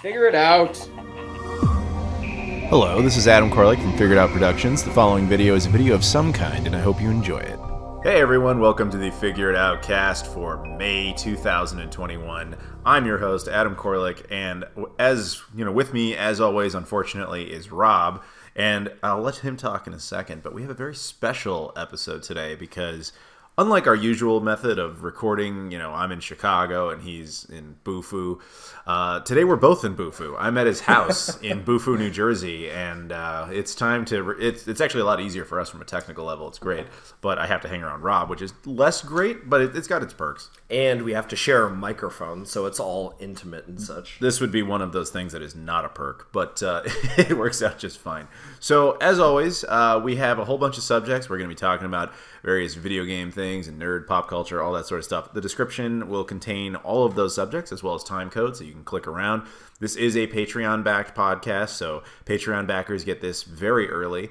Figure it out. Hello, this is Adam Koralik from Figured Out Productions. The following video is a video of some kind, and I hope you enjoy it. Hey everyone, welcome to the Figure It Out cast for May 2021. I'm your host, Adam Koralik, and as you know, with me, as always, unfortunately, is Rob. And I'll let him talk in a second, but we have a very special episode today because unlike our usual method of recording, you know, I'm in Chicago and he's in Bufu. Today we're both in Bufu. I'm at his house in Bufu, New Jersey, and it's time to... It's actually a lot easier for us from a technical level. It's great, but I have to hang around Rob, which is less great, but it's got its perks. And we have to share a microphone, so it's all intimate and such. This would be one of those things that is not a perk, but it works out just fine. So, as always, we have a whole bunch of subjects. We're going to be talking about various video game things and nerd, pop culture, all that sort of stuff. The description will contain all of those subjects as well as time code, so you can click around. This is a Patreon-backed podcast, so Patreon backers get this very early.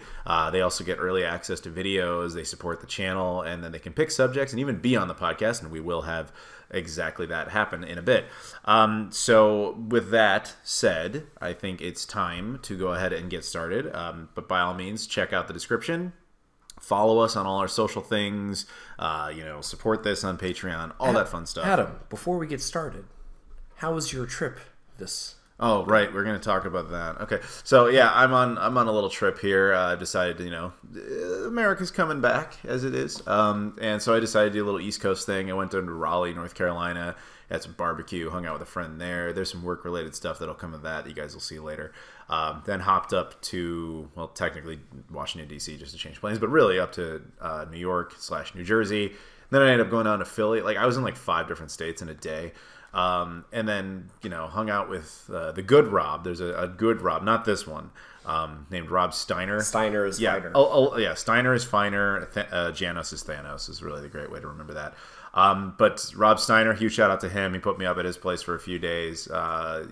They also get early access to videos, they support the channel, and then they can pick subjects and even be on the podcast, and we will have exactly that happen in a bit. So with that said, I think it's time to go ahead and get started. But by all means, check out the description. Follow us on all our social things, support this on Patreon, all that fun stuff. Adam, before we get started, how was your trip this? Oh, right, we're going to talk about that. Okay, so yeah, I'm on a little trip here. I decided, America's coming back as it is, and so I decided to do a little East Coast thing. I went down to Raleigh, North Carolina, had some barbecue, hung out with a friend there. There's some work-related stuff that'll come of that you guys will see later. Then hopped up to, well, technically Washington, D.C. just to change planes, but really up to New York / New Jersey. Then I ended up going down to Philly. Like, I was in like 5 different states in a day. And then, hung out with the good Rob. There's a good Rob, not this one, named Rob Steiner. Steiner is finer. Yeah, Steiner is finer. Janos is Thanos is really the great way to remember that. But Rob Steiner, huge shout out to him. He put me up at his place for a few days.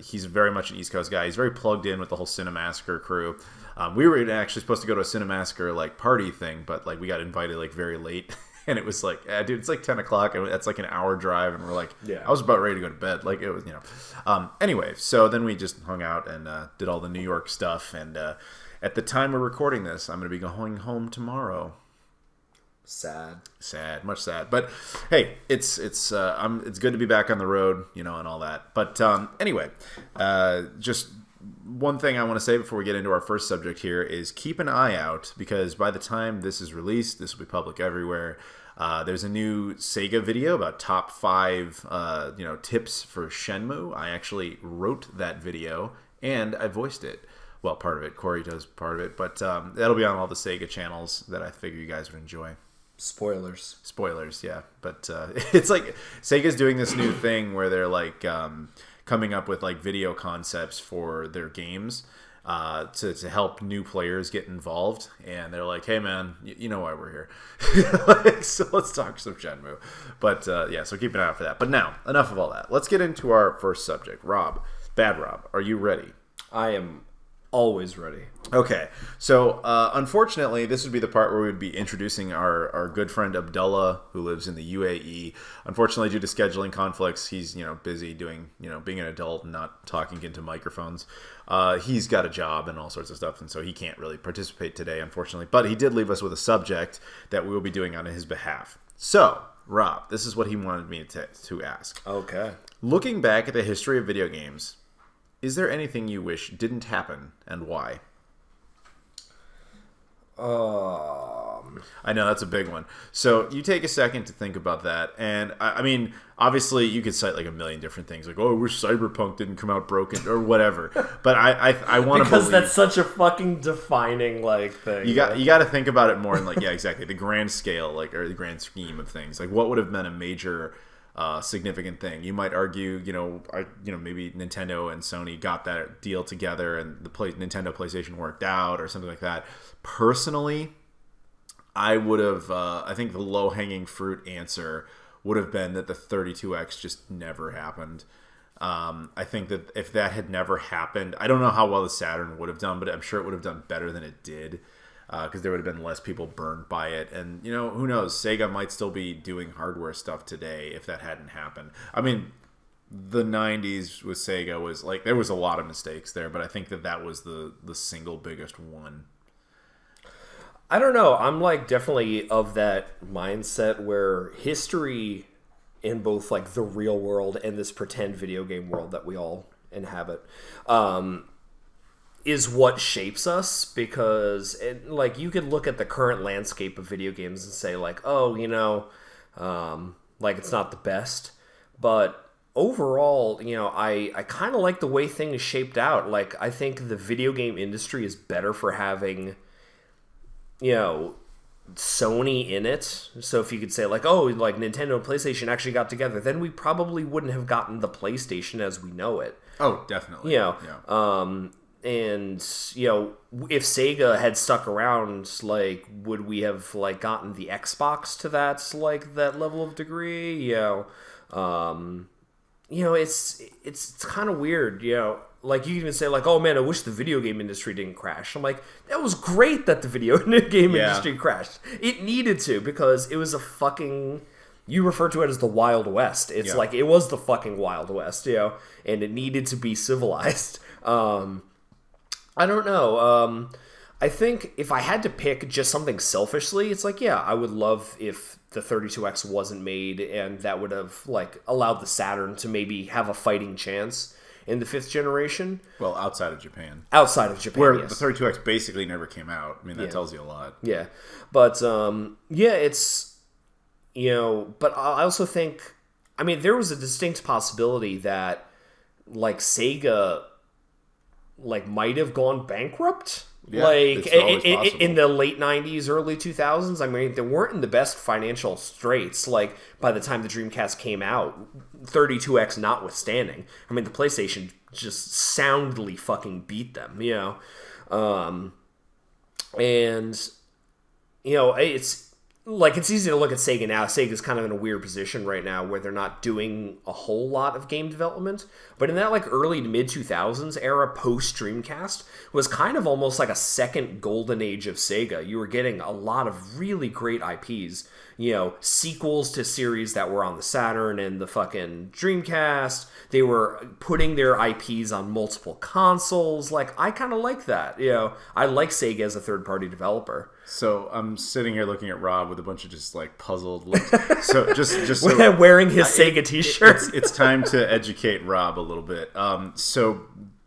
He's very much an East Coast guy. He's very plugged in with the whole Cinemassacre crew. We were actually supposed to go to a Cinemassacre like party thing, but like we got invited like very late. And it was like, dude, it's like 10 o'clock, and that's like an hour drive, and we're like, yeah. I was about ready to go to bed. Like, it was, Anyway, so then we just hung out and did all the New York stuff, and at the time we're recording this, I'm going to be going home tomorrow. Sad, much sad. But hey, it's good to be back on the road, and all that. But anyway, just one thing I want to say before we get into our first subject here is keep an eye out, because by the time this is released, this will be public everywhere. There's a new Sega video about top 5 tips for Shenmue. I actually wrote that video and I voiced it. Well, part of it. Corey does part of it, but that'll be on all the Sega channels that I figure you guys would enjoy. Spoilers, yeah. But it's like Sega's doing this new thing where they're like coming up with like video concepts for their games to help new players get involved, and they're like, hey man, you know why we're here. So let's talk some Shenmue. But so keep an eye out for that. But now, enough of all that. Let's get into our first subject. Rob, Bad Rob, are you ready? I am always ready. Okay, so unfortunately, this would be the part where we would be introducing our good friend Abdullah, who lives in the UAE. Unfortunately, due to scheduling conflicts, he's busy doing being an adult and not talking into microphones. He's got a job and all sorts of stuff, and so he can't really participate today, unfortunately. But he did leave us with a subject that we will be doing on his behalf. So, Rob, this is what he wanted me to ask. Okay. Looking back at the history of video games, is there anything you wish didn't happen, and why? I know, that's a big one. So you take a second to think about that. And, I mean, obviously you could cite like a million different things. Like, oh, I wish Cyberpunk didn't come out broken or whatever. But I want to because that's such a fucking defining, like, thing. You got to think about it more in, like, yeah, exactly. The grand scale, like, or the grand scheme of things. Like, what would have been a major... significant thing. You might argue, maybe Nintendo and Sony got that deal together and the Nintendo PlayStation worked out or something like that. Personally, I would have, I think the low-hanging fruit answer would have been that the 32X just never happened. I think that if that had never happened, I don't know how well the Saturn would have done, but I'm sure it would have done better than it did. Because there would have been less people burned by it. And, who knows? Sega might still be doing hardware stuff today if that hadn't happened. I mean, the 90s with Sega was like, there was a lot of mistakes there, but I think that was the single biggest one. I don't know. I'm like definitely of that mindset where history in both like the real world and this pretend video game world that we all inhabit is what shapes us, because like you could look at the current landscape of video games and say like, oh, you know, like it's not the best, but overall, you know, I kind of like the way things shaped out. Like I think the video game industry is better for having, you know, Sony in it. So if you could say like, oh, like Nintendo and PlayStation actually got together, then we probably wouldn't have gotten the PlayStation as we know it. Oh, definitely. You know, yeah. And you know, if Sega had stuck around, like, would we have like gotten the Xbox to that like that level of degree? You know, it's kind of weird. You know, like you even say like, oh man, I wish the video game industry didn't crash. I'm like, that was great that the video game industry crashed. It needed to, because it was a fucking. You refer to it as the Wild West. It's like it was the fucking Wild West, you know, and it needed to be civilized. I don't know. I think if I had to pick just something selfishly, it's like, yeah, I would love if the 32X wasn't made, and that would have like allowed the Saturn to maybe have a fighting chance in the 5th generation. Well, outside of Japan. Outside of Japan, where yes. The 32X basically never came out. I mean, that tells you a lot. Yeah. But, yeah, it's, you know, but I also think, I mean, there was a distinct possibility that, like, Sega, like, might have gone bankrupt. Yeah, like, in the late 90s, early 2000s. I mean, they weren't in the best financial straits, like, by the time the Dreamcast came out, 32X notwithstanding. I mean, the PlayStation just soundly fucking beat them, you know? And, you know, it's like, it's easy to look at Sega now. Sega's kind of in a weird position right now where they're not doing a whole lot of game development. But in that, like, early to mid-2000s era, post-Dreamcast, was kind of almost like a second golden age of Sega. You were getting a lot of really great IPs. You know, sequels to series that were on the Saturn and the fucking Dreamcast. They were putting their IPs on multiple consoles. Like, I kind of like that. You know, I like Sega as a third-party developer. So I'm sitting here looking at Rob with a bunch of just like puzzled looks. So just so, wearing his Sega T-shirt. It's time to educate Rob a little bit. So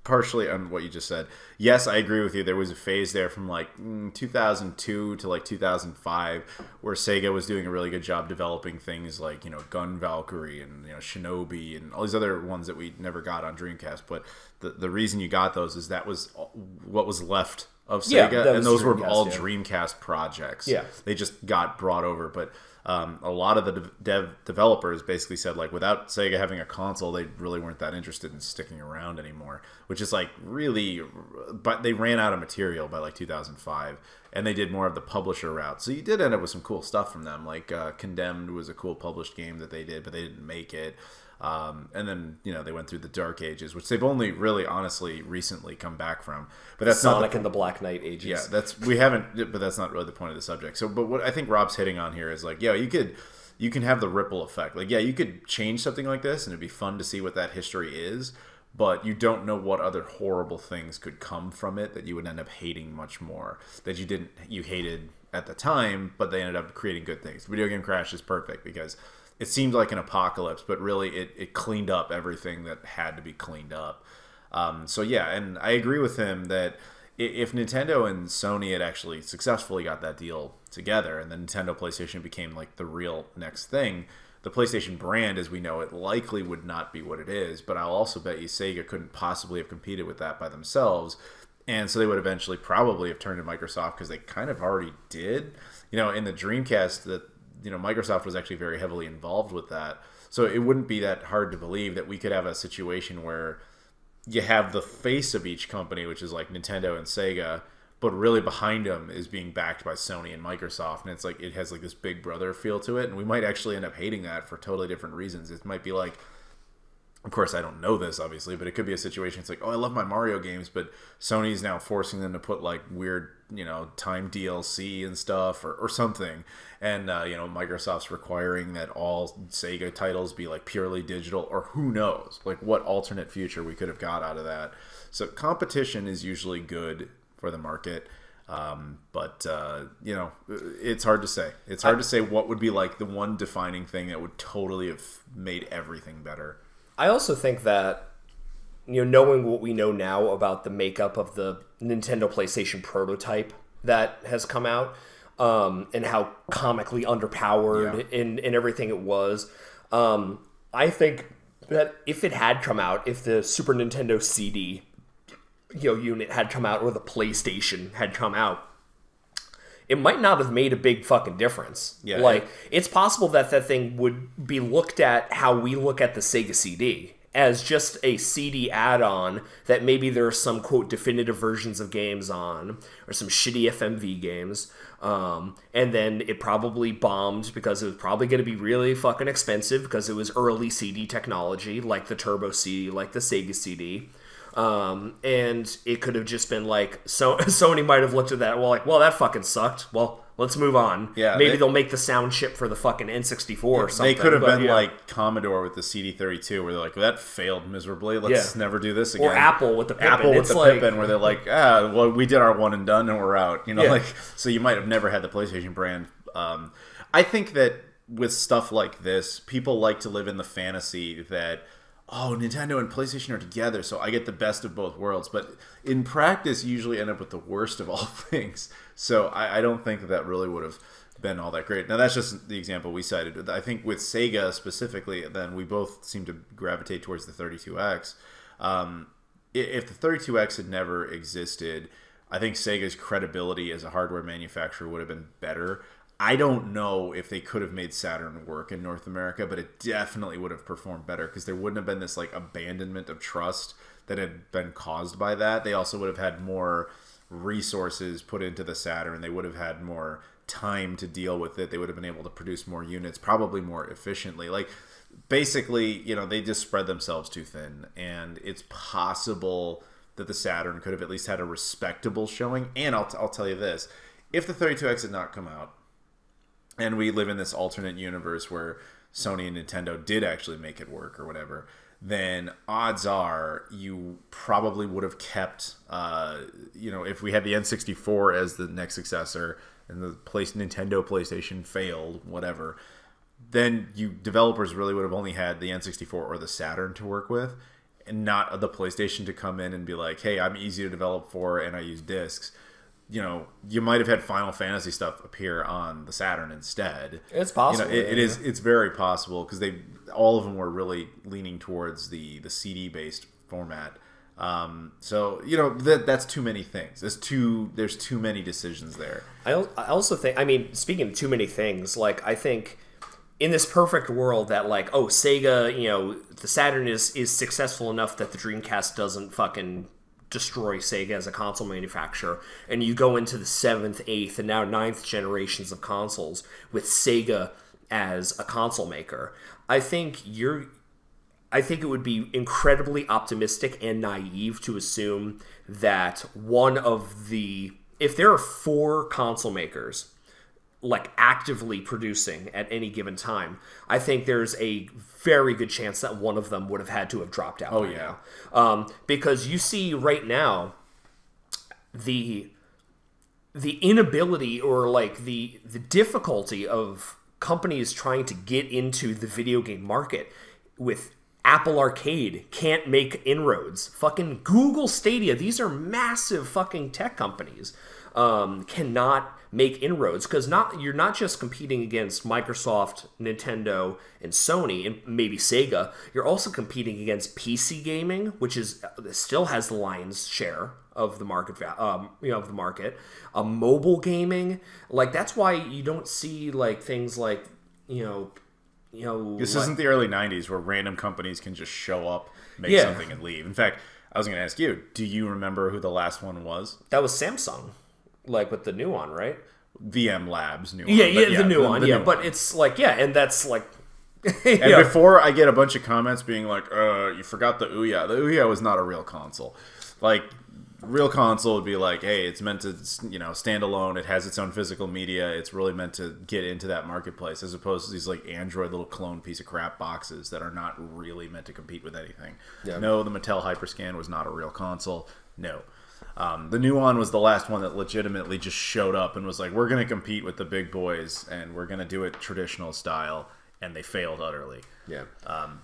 partially on what you just said, yes, I agree with you. There was a phase there from like 2002 to like 2005 where Sega was doing a really good job developing things like, you know, Gun Valkyrie and, you know, Shinobi and all these other ones that we never got on Dreamcast. But the reason you got those is that was what was left of Sega, and those were all Dreamcast projects. Yeah, they just got brought over, but a lot of the developers basically said like, without Sega having a console, they really weren't that interested in sticking around anymore. Which is like really, but they ran out of material by like 2005, and they did more of the publisher route. So you did end up with some cool stuff from them. Like Condemned was a cool published game that they did, but they didn't make it. And then, you know, they went through the Dark Ages, which they've only really, honestly, recently come back from. But that's Sonic and the Black Knight Ages. Yeah, but that's not really the point of the subject. So, but what I think Rob's hitting on here is like, yeah, you can have the ripple effect. Like, yeah, you could change something like this, and it'd be fun to see what that history is. But you don't know what other horrible things could come from it that you would end up hating much more. That you hated at the time, but they ended up creating good things. Video Game Crash is perfect because it seemed like an apocalypse, but really it cleaned up everything that had to be cleaned up. So yeah, and I agree with him that if Nintendo and Sony had actually successfully got that deal together, and the Nintendo PlayStation became like the real next thing, the PlayStation brand as we know it likely would not be what it is. But I'll also bet you Sega couldn't possibly have competed with that by themselves. And so they would eventually probably have turned to Microsoft, because they kind of already did. You know, in the Dreamcast, you know, Microsoft was actually very heavily involved with that. So it wouldn't be that hard to believe that we could have a situation where you have the face of each company, which is like Nintendo and Sega, but really behind them is being backed by Sony and Microsoft. And it's like, it has like this big brother feel to it. And we might actually end up hating that for totally different reasons. It might be like, of course, I don't know this, obviously, but it could be a situation. It's like, oh, I love my Mario games, but Sony's now forcing them to put, like, weird, time DLC and stuff or something. And, Microsoft's requiring that all Sega titles be, like, purely digital, or who knows, like, what alternate future we could have got out of that. So competition is usually good for the market. But it's hard to say. It's hard to say what would be, like, the one defining thing that would totally have made everything better. I also think that, knowing what we know now about the makeup of the Nintendo PlayStation prototype that has come out, and how comically underpowered in everything it was, I think that if it had come out, if the Super Nintendo CD, unit had come out, or the PlayStation had come out, it might not have made a big fucking difference. Yeah, like, it's possible that that thing would be looked at how we look at the Sega CD, as just a CD add-on that maybe there are some, quote, definitive versions of games on, or some shitty FMV games, and then it probably bombed because it was probably going to be really fucking expensive because it was early CD technology, like the Turbo CD, like the Sega CD. And it could have just been like, so Sony might have looked at that, well, that fucking sucked. Well, let's move on. Yeah, maybe they'll make the sound chip for the fucking N64 or something. They could have been like Commodore with the CD32, where they're like, well, that failed miserably. Let's never do this again. Or Apple with the Pippin. Pippin, where they're like, well, we did our one and done and we're out. So you might have never had the PlayStation brand. I think that with stuff like this, people like to live in the fantasy that, oh, Nintendo and PlayStation are together, so I get the best of both worlds. But in practice, you usually end up with the worst of all things. So I don't think that really would have been all that great. Now, that's just the example we cited. I think with Sega specifically, then we both seem to gravitate towards the 32X. If the 32X had never existed, I think Sega's credibility as a hardware manufacturer would have been better. I don't know if they could have made Saturn work in North America, but it definitely would have performed better because there wouldn't have been this, like, abandonment of trust that had been caused by that. They also would have had more resources put into the Saturn. They would have had more time to deal with it. They would have been able to produce more units, probably more efficiently. Like, basically, they just spread themselves too thin, and it's possible that the Saturn could have at least had a respectable showing. And I'll tell you this, if the 32X had not come out, and we live in this alternate universe where Sony and Nintendo did actually make it work or whatever, then odds are you probably would have kept, if we had the N64 as the next successor and the Nintendo PlayStation failed, whatever, then developers really would have only had the N64 or the Saturn to work with, and not the PlayStation to come in and be like, hey, I'm easy to develop for and I use discs. You might have had Final Fantasy stuff appear on the Saturn instead. It's possible. It's very possible because all of them were really leaning towards the CD-based format. That's too many things. There's too many decisions there. I also think, speaking of too many things, like, I think in this perfect world that, like, oh, Sega, the Saturn is successful enough that the Dreamcast doesn't fucking destroy Sega as a console manufacturer, and you go into the 7th, 8th, and now 9th generations of consoles with Sega as a console maker. I think it would be incredibly optimistic and naive to assume that if there are 4 console makers, like, actively producing at any given time, I think there's a very good chance that one of them would have had to have dropped out by now. Because you see right now the inability, or like the difficulty of companies trying to get into the video game market. With Apple Arcade can't make inroads. Fucking Google Stadia, these are massive fucking tech companies, cannot make inroads because you're not just competing against Microsoft, Nintendo, and Sony, and maybe Sega. You're also competing against PC gaming, which still has the lion's share of the market, mobile gaming. Like, that's why you don't see, like, things like, this isn't the early 90s where random companies can just show up, make something, and leave. In fact, I was going to ask you, do you remember who the last one was? That was Samsung. Like, with the new one, right? VM Labs new one. The new one. But it's like, and that's like And before I get a bunch of comments being like, you forgot the Ouya. The Ouya was not a real console. Like, real console would be like, hey, it's meant to, stand alone. It has its own physical media. It's really meant to get into that marketplace, as opposed to these like Android little clone piece of crap boxes that are not really meant to compete with anything. Yeah. No, the Mattel Hyperscan was not a real console. No. The Nuon was the last one that legitimately just showed up and was like, we're going to compete with the big boys and we're going to do it traditional style. And they failed utterly. Yeah.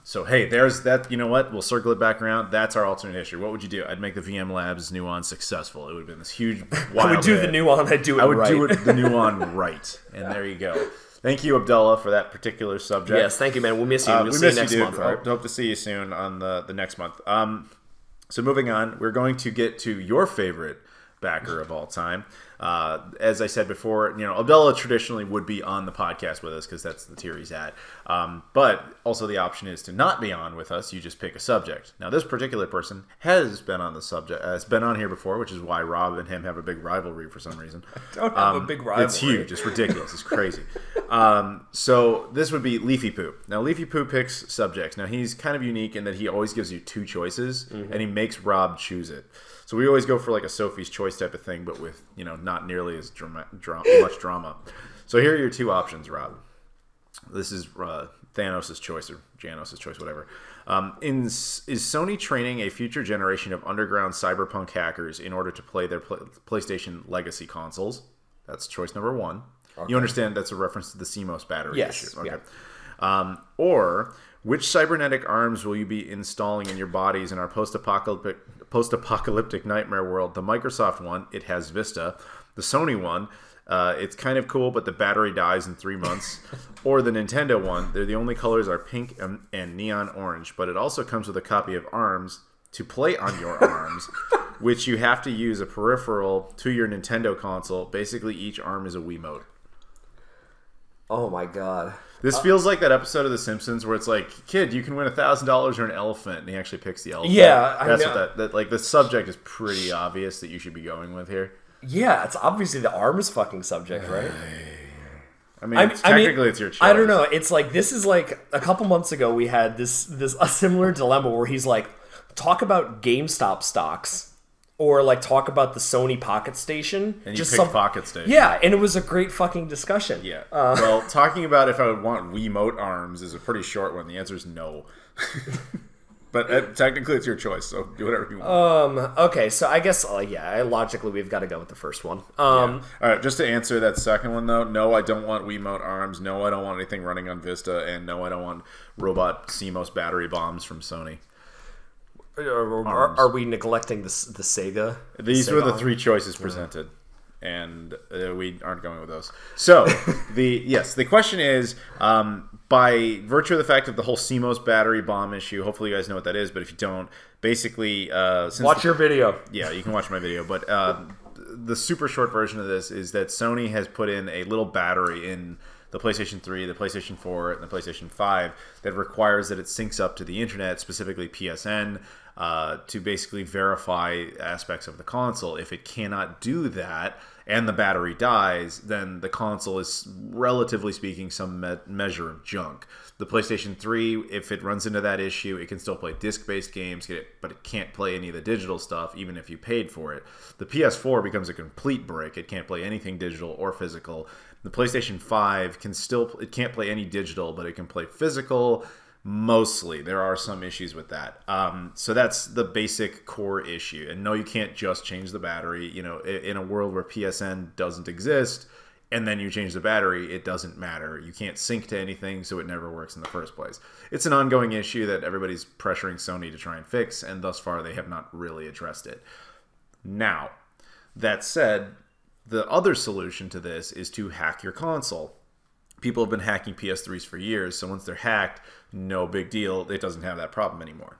So, hey, there's that. You know what? We'll circle it back around. That's our alternate history. What would you do? I'd make the VM Labs Nuon successful. It would have been this huge, wild I would do hit. the Nuon. I'd do it right. I would do it the Nuon right. And there you go. Thank you, Abdullah, for that particular subject. Yes, thank you, man. We'll miss you. We'll see you next month. Right? Hope to see you soon on the next month. So moving on, we're going to get to your favorite backer of all time. As I said before, Abdullah traditionally would be on the podcast with us because that's the tier he's at. But also the option is to not be on with us. You just pick a subject. Now, this particular person has been on the subject, has been on here before, which is why Rob and him have a big rivalry for some reason. I don't have a big rivalry. It's huge. It's ridiculous. It's crazy. So this would be Leafy Poo. Now, Leafy Poo picks subjects. Now, he's kind of unique in that he always gives you two choices, and he makes Rob choose it. So we always go for like a Sophie's Choice type of thing, but with, not nearly as much drama. So here are your two options, Rob. This is Thanos' choice or Janos' choice, whatever. Is Sony training a future generation of underground cyberpunk hackers in order to play their PlayStation legacy consoles? That's choice number one. Okay. You understand that's a reference to the CMOS battery issue. Okay. Yeah. Or which cybernetic arms will you be installing in your bodies in our post-apocalyptic nightmare world? The Microsoft one, it has Vista. The Sony one, it's kind of cool, but the battery dies in 3 months. Or the Nintendo one, the only colors are pink and neon orange, but it also comes with a copy of ARMS to play on your arms, which you have to use a peripheral to your Nintendo console. Basically, each arm is a Wiimote. Oh my god. This feels like that episode of The Simpsons where it's like, kid, you can win $1,000 or an elephant, and he actually picks the elephant. Yeah, that's what that like. The subject is pretty obvious that you should be going with here. Yeah, it's obviously the arms fucking subject, right? I mean, technically it's your choice. I don't know. It's like this is like a couple months ago we had this a similar dilemma where he's like, talk about GameStop stocks. Or like talk about the Sony Pocket Station. And you picked Pocket Station. Yeah, and it was a great fucking discussion. Yeah. Well, talking about if I would want Wiimote arms is a pretty short one. The answer is no. But technically it's your choice, so do whatever you want. Okay, so I guess, logically we've got to go with the first one. All right, just to answer that second one, though, no, I don't want Wiimote arms. No, I don't want anything running on Vista. And no, I don't want robot CMOS battery bombs from Sony. Are we neglecting the Sega? These were the three choices presented, and we aren't going with those. So the question is, by virtue of the fact of the whole CMOS battery bomb issue, hopefully you guys know what that is, but if you don't, basically... watch your video. Yeah, you can watch my video, but the super short version of this is that Sony has put in a little battery in the PlayStation 3, the PlayStation 4, and the PlayStation 5 that requires that it syncs up to the internet, specifically PSN, to basically verify aspects of the console. If it cannot do that and the battery dies, then the console is, relatively speaking, some measure of junk. The PlayStation 3, if it runs into that issue, it can still play disc-based games, but it can't play any of the digital stuff, even if you paid for it. The PS4 becomes a complete brick. It can't play anything digital or physical. The PlayStation 5 it can't play any digital, but it can play physical. Mostly. There are some issues with that. So that's the basic core issue. And no, you can't just change the battery. In a world where PSN doesn't exist, and then you change the battery, it doesn't matter. You can't sync to anything, so it never works in the first place. It's an ongoing issue that everybody's pressuring Sony to try and fix, and thus far they have not really addressed it. Now, that said, the other solution to this is to hack your console. People have been hacking PS3s for years, so once they're hacked, no big deal. It doesn't have that problem anymore.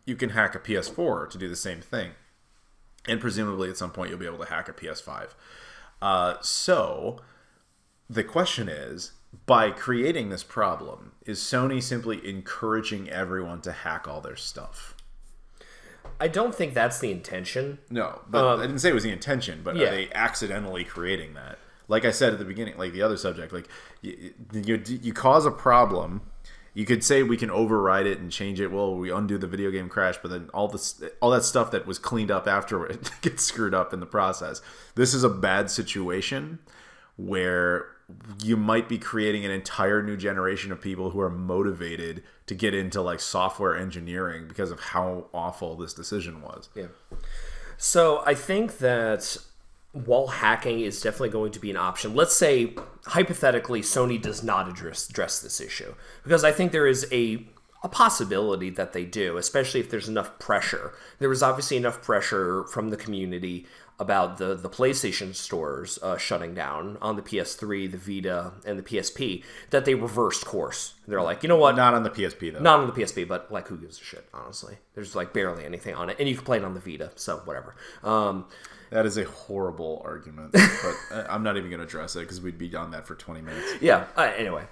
You can hack a PS4 to do the same thing. And presumably at some point you'll be able to hack a PS5. So the question is, by creating this problem, is Sony simply encouraging everyone to hack all their stuff? I don't think that's the intention. No, but I didn't say it was the intention, but are they accidentally creating that? Like I said at the beginning, like the other subject, like you cause a problem, You could say we can override it and change it. Well, we undo the video game crash, but then all that stuff that was cleaned up after it gets screwed up in the process. This is a bad situation where you might be creating an entire new generation of people who are motivated to get into like software engineering because of how awful this decision was. Yeah. So I think that while hacking is definitely going to be an option, let's say hypothetically Sony does not address this issue, because I think there is a possibility that they do, especially if there's enough pressure. There was obviously enough pressure from the community about the PlayStation stores shutting down on the PS3, the Vita, and the PSP that they reversed course. They're like, you know what? Not on the PSP, though. Not on the PSP, but like, who gives a shit, honestly? There's like barely anything on it. And you can play it on the Vita, so whatever. That is a horrible argument, but I'm not even going to address it because we'd be on that for 20 minutes. Yeah, anyway,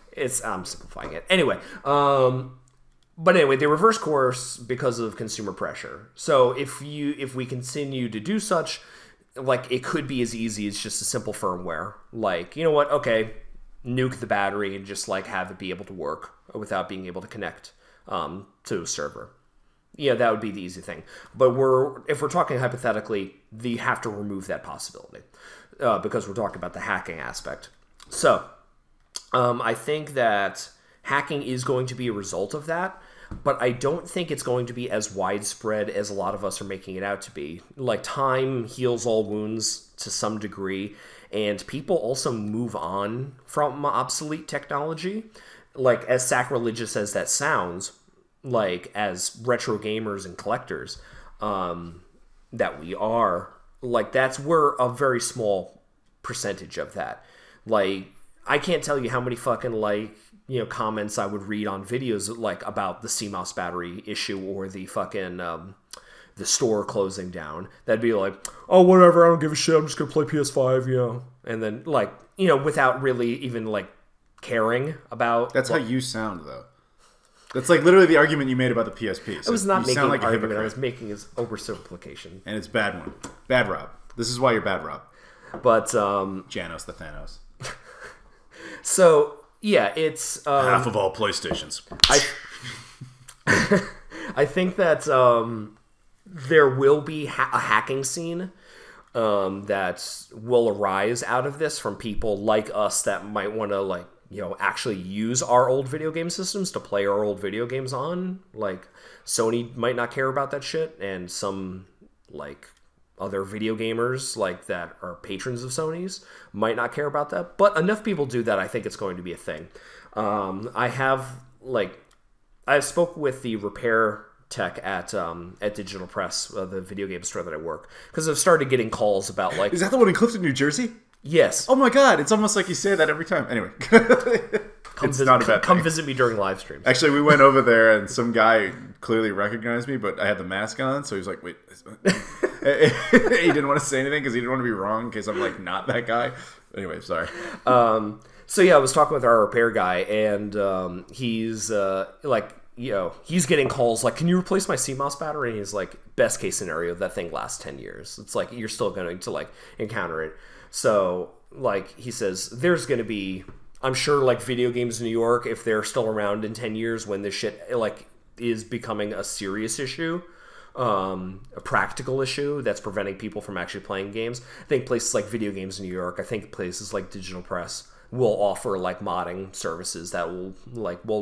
I'm simplifying it. Anyway, but anyway, they reverse course because of consumer pressure. So if we continue to do such, like, it could be as easy as just a simple firmware. Like, you know what? Okay, nuke the battery and just like have it be able to work without being able to connect to a server. Yeah, that would be the easy thing. But if we're talking hypothetically, you have to remove that possibility because we're talking about the hacking aspect. So I think that hacking is going to be a result of that, but I don't think it's going to be as widespread as a lot of us are making it out to be. Like, time heals all wounds to some degree, and people also move on from obsolete technology. Like, as sacrilegious as that sounds, like, as retro gamers and collectors that we are, like, we're a very small percentage of that. Like, I can't tell you how many fucking, like, you know, comments I would read on videos, like, about the CMOS battery issue or the fucking, the store closing down. That'd be like, oh, whatever, I don't give a shit, I'm just gonna play PS5, you know. And then, like, you know, without really even, like, caring about... That's how you sound, though. That's like literally the argument you made about the PSP. So I was not making an argument. I was making his oversimplification. And it's bad one. Bad Rob. This is why you're bad Rob. But Janos the Thanos. So yeah, it's half of all PlayStations. I think that there will be a hacking scene that will arise out of this from people like us that might want to, like, you know, actually use our old video game systems to play our old video games on. Like, Sony might not care about that shit, and some, like, other video gamers, like, that are patrons of Sony's might not care about that. But enough people do that, I think it's going to be a thing. I spoke with the repair tech at Digital Press, the video game store that I work, because I've started getting calls about, like... Is that the one in Clifton, New Jersey? Yes. Oh my god, it's almost like you say that every time. Anyway. Come visit me during live streams. Actually, we went over there and some guy clearly recognized me, but I had the mask on, so he was like, wait. He didn't want to say anything because he didn't want to be wrong in case I'm, like, not that guy. Anyway, sorry. So yeah, I was talking with our repair guy, and he's like, you know, he's getting calls like, can you replace my CMOS battery? And he's like, best case scenario, that thing lasts 10 years. It's like, you're still going to, like, encounter it. So, like, he says, there's going to be, I'm sure, like, video games in New York, if they're still around in 10 years when this shit, like, is becoming a serious issue, a practical issue that's preventing people from actually playing games. I think places like Video Games in New York, I think places like Digital Press will offer, like, modding services that will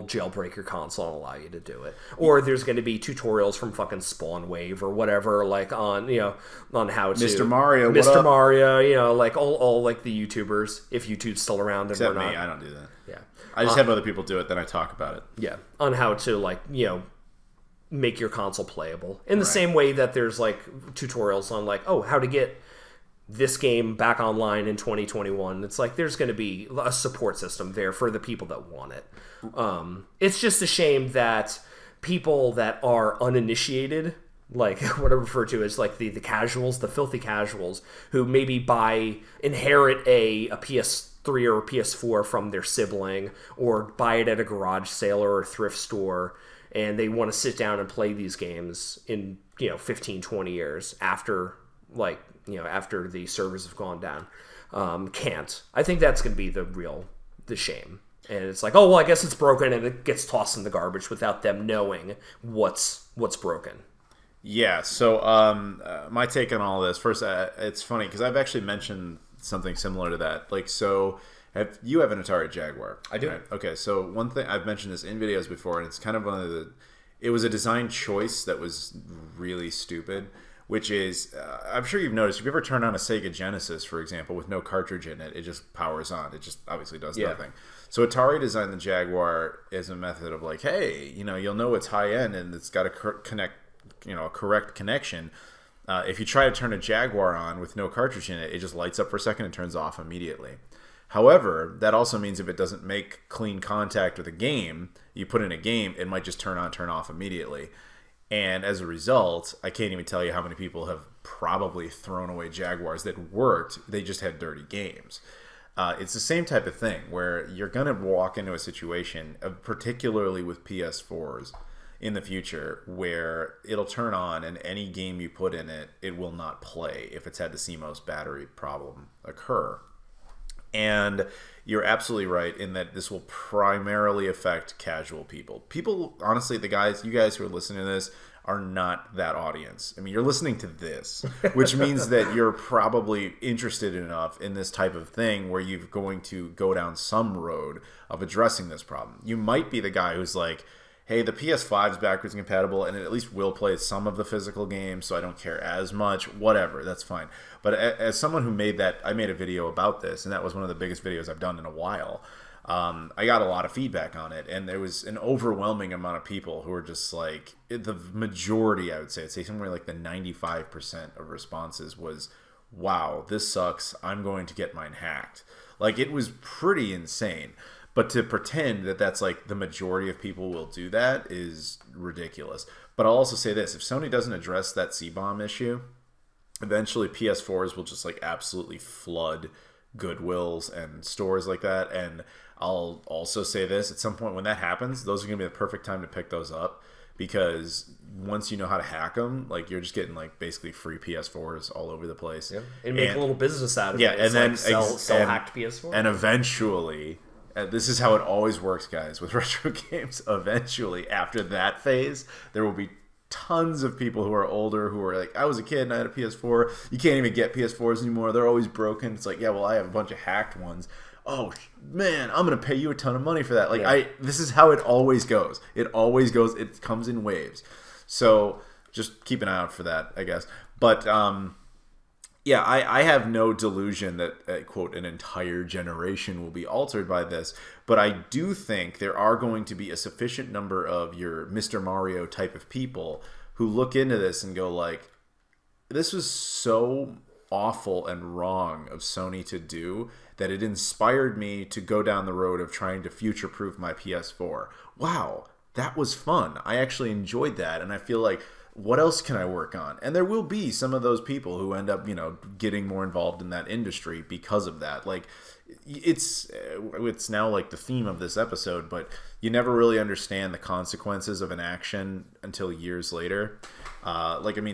jailbreak your console and allow you to do it. Or there's going to be tutorials from fucking Spawn Wave or whatever, like, on, you know, on how to... Mr. Mario, Mr. Mario, you know, like, all like, the YouTubers, if YouTube's still around and Except we're not. me, I don't do that. Yeah. I just have other people do it, then I talk about it. Yeah. On how to, like, you know, make your console playable. In the same way that there's, like, tutorials on, like, oh, how to get this game back online in 2021. It's like, there's going to be a support system there for the people that want it. It's just a shame that people that are uninitiated, like what I refer to as, like, the casuals, the filthy casuals, who maybe inherit a PS3 or a PS4 from their sibling, or buy it at a garage sale or a thrift store, and they want to sit down and play these games in, you know, 15, 20 years after, like, you know, after the servers have gone down, can't. I think that's going to be the shame. And it's like, oh, well, I guess it's broken, and it gets tossed in the garbage without them knowing what's broken. Yeah, so my take on all this, first, it's funny, because I've actually mentioned something similar to that. Like, so, you have an Atari Jaguar. I do. Right? Okay, so one thing, I've mentioned this in videos before, and it's kind of one of the, it was a design choice that was really stupid, which is, I'm sure you've noticed, if you ever turn on a Sega Genesis, for example, with no cartridge in it, it just powers on. It just obviously does nothing. So Atari designed the Jaguar as a method of like, hey, you'll know it's high end and it's got a correct connection. If you try to turn a Jaguar on with no cartridge in it, it just lights up for a second and turns off immediately. However, that also means if it doesn't make clean contact with a game, you put in a game, it might just turn on, turn off immediately. And as a result, I can't even tell you how many people have probably thrown away Jaguars that worked. They just had dirty games. It's the same type of thing where you're going to walk into a situation, particularly with PS4s in the future, where it'll turn on and any game you put in it, it will not play if it's had the CMOS battery problem occur. And you're absolutely right in that this will primarily affect casual people. People, honestly, you guys who are listening to this are not that audience. I mean, you're listening to this, which means that you're probably interested enough in this type of thing where you're going to go down some road of addressing this problem. You might be the guy who's like, hey, the PS5 is backwards compatible, and it at least will play some of the physical games, so I don't care as much. Whatever, that's fine. But as someone who made that, I made a video about this, and that was one of the biggest videos I've done in a while. I got a lot of feedback on it, and there was an overwhelming amount of people who were just like, the majority, I'd say somewhere like the 95% of responses was, wow, this sucks, I'm going to get mine hacked. Like, it was pretty insane. But to pretend that that's like the majority of people will do that is ridiculous. But I'll also say this, if Sony doesn't address that C-bomb issue, eventually PS4s will just like absolutely flood Goodwills and stores like that. And I'll also say this, at some point when that happens, those are going to be the perfect time to pick those up, because once you know how to hack them, like, you're just getting like basically free PS4s all over the place. Yeah. And make a little business out of it. Yeah, and then like sell hacked PS4. And eventually, this is how it always works, guys, with retro games. Eventually, after that phase, there will be tons of people who are older who are like, I was a kid and I had a PS4. You can't even get PS4s anymore. They're always broken. It's like, yeah, well, I have a bunch of hacked ones. Oh, man, I'm going to pay you a ton of money for that. Like, yeah. This is how it always goes. It always goes. It comes in waves. So just keep an eye out for that, I guess. But, yeah, I have no delusion that, quote, an entire generation will be altered by this. But I do think there are going to be a sufficient number of your Mr. Mario type of people who look into this and go like, this was so awful and wrong of Sony to do that it inspired me to go down the road of trying to future-proof my PS4. Wow, that was fun. I actually enjoyed that, and I feel like, what else can I work on? And there will be some of those people who end up, getting more involved in that industry because of that. Like, it's now like the theme of this episode, but you never really understand the consequences of an action until years later.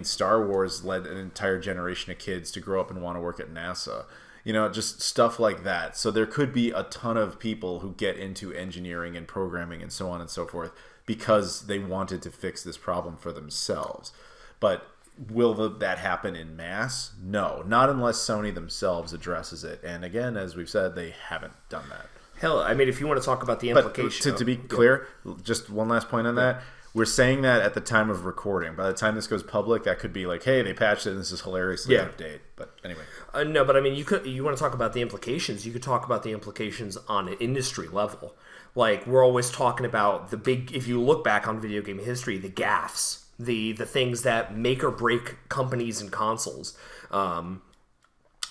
Star Wars led an entire generation of kids to grow up and want to work at NASA. Just stuff like that. So there could be a ton of people who get into engineering and programming and so on and so forth because they wanted to fix this problem for themselves. But will that happen in mass? No, not unless Sony themselves addresses it. And again, as we've said, they haven't done that. Hell, I mean, if you want to talk about the implication... But to be clear, just one last point on that. We're saying that at the time of recording. By the time this goes public, that could be like, hey, they patched it and this is hilariously update. But anyway. No, but I mean, you want to talk about the implications. You could talk about the implications on an industry level. Like, we're always talking about the big, if you look back on video game history, the gaffes, the things that make or break companies and consoles.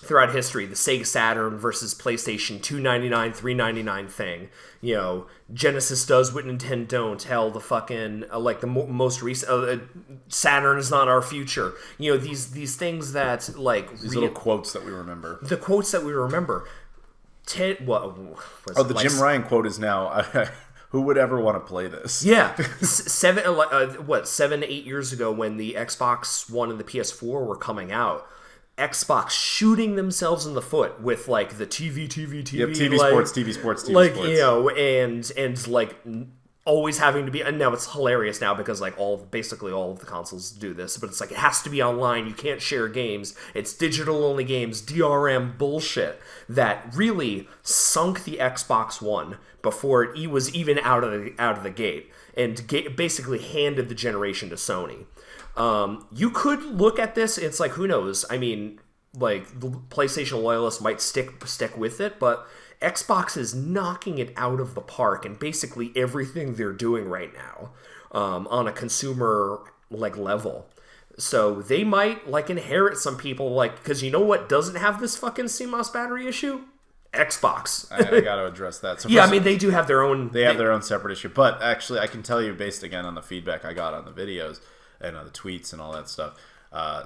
Throughout history, the Sega Saturn versus PlayStation $299, $399 thing. Genesis does what Nintendo don't. Hell, the fucking most recent Saturn is not our future. These things that like these little quotes that we remember. The quotes that we remember. Jim Ryan quote is now. Who would ever want to play this? Yeah, 7 to 8 years ago when the Xbox One and the PS4 were coming out. Xbox shooting themselves in the foot with like the TV, yep, TV like, sports, TV sports, TV like, sports. you know, and like always having to be, and now it's hilarious now because like basically all of the consoles do this, but it's like it has to be online, you can't share games, it's digital only games, DRM bullshit that really sunk the Xbox One before it was even out of the gate, and basically handed the generation to Sony. You could look at this, it's like, who knows, I mean, like the PlayStation loyalists might stick with it, but Xbox is knocking it out of the park in basically everything they're doing right now, on a consumer like level. So they might like inherit some people, like, because you know what doesn't have this fucking CMOS battery issue? Xbox. I got to address that. So yeah, I mean, they do have their own. They have their own separate issue, but actually, I can tell you based again on the feedback I got on the videos and on the tweets and all that stuff.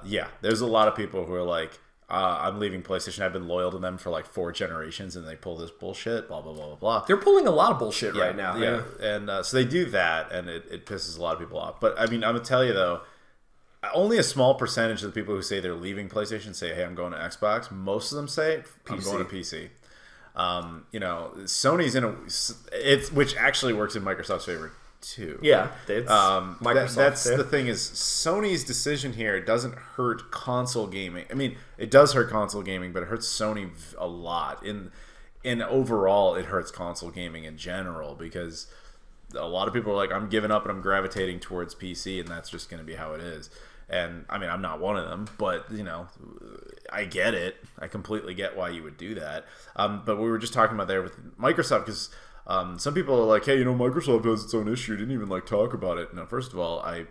Yeah, there's a lot of people who are like, I'm leaving PlayStation. I've been loyal to them for like 4 generations, and they pull this bullshit. Blah blah blah blah blah. They're pulling a lot of bullshit right now. Yeah, and so they do that, and it pisses a lot of people off. But I mean, I'm gonna tell you though, only a small percentage of the people who say they're leaving PlayStation say, "Hey, I'm going to Xbox." Most of them say, "I'm going to PC." You know, Sony's in which actually works in Microsoft's favor too. Yeah, it's Microsoft. That's the thing is Sony's decision here doesn't hurt console gaming. I mean, it does hurt console gaming, but it hurts Sony a lot. In overall, it hurts console gaming in general because a lot of people are like, I'm giving up and I'm gravitating towards PC, and that's just going to be how it is. And I mean, I'm not one of them, but you know, I get it. I completely get why you would do that. But we were just talking about there with Microsoft because some people are like, hey, you know, Microsoft has its own issue. Didn't even like talk about it. No, first of all, I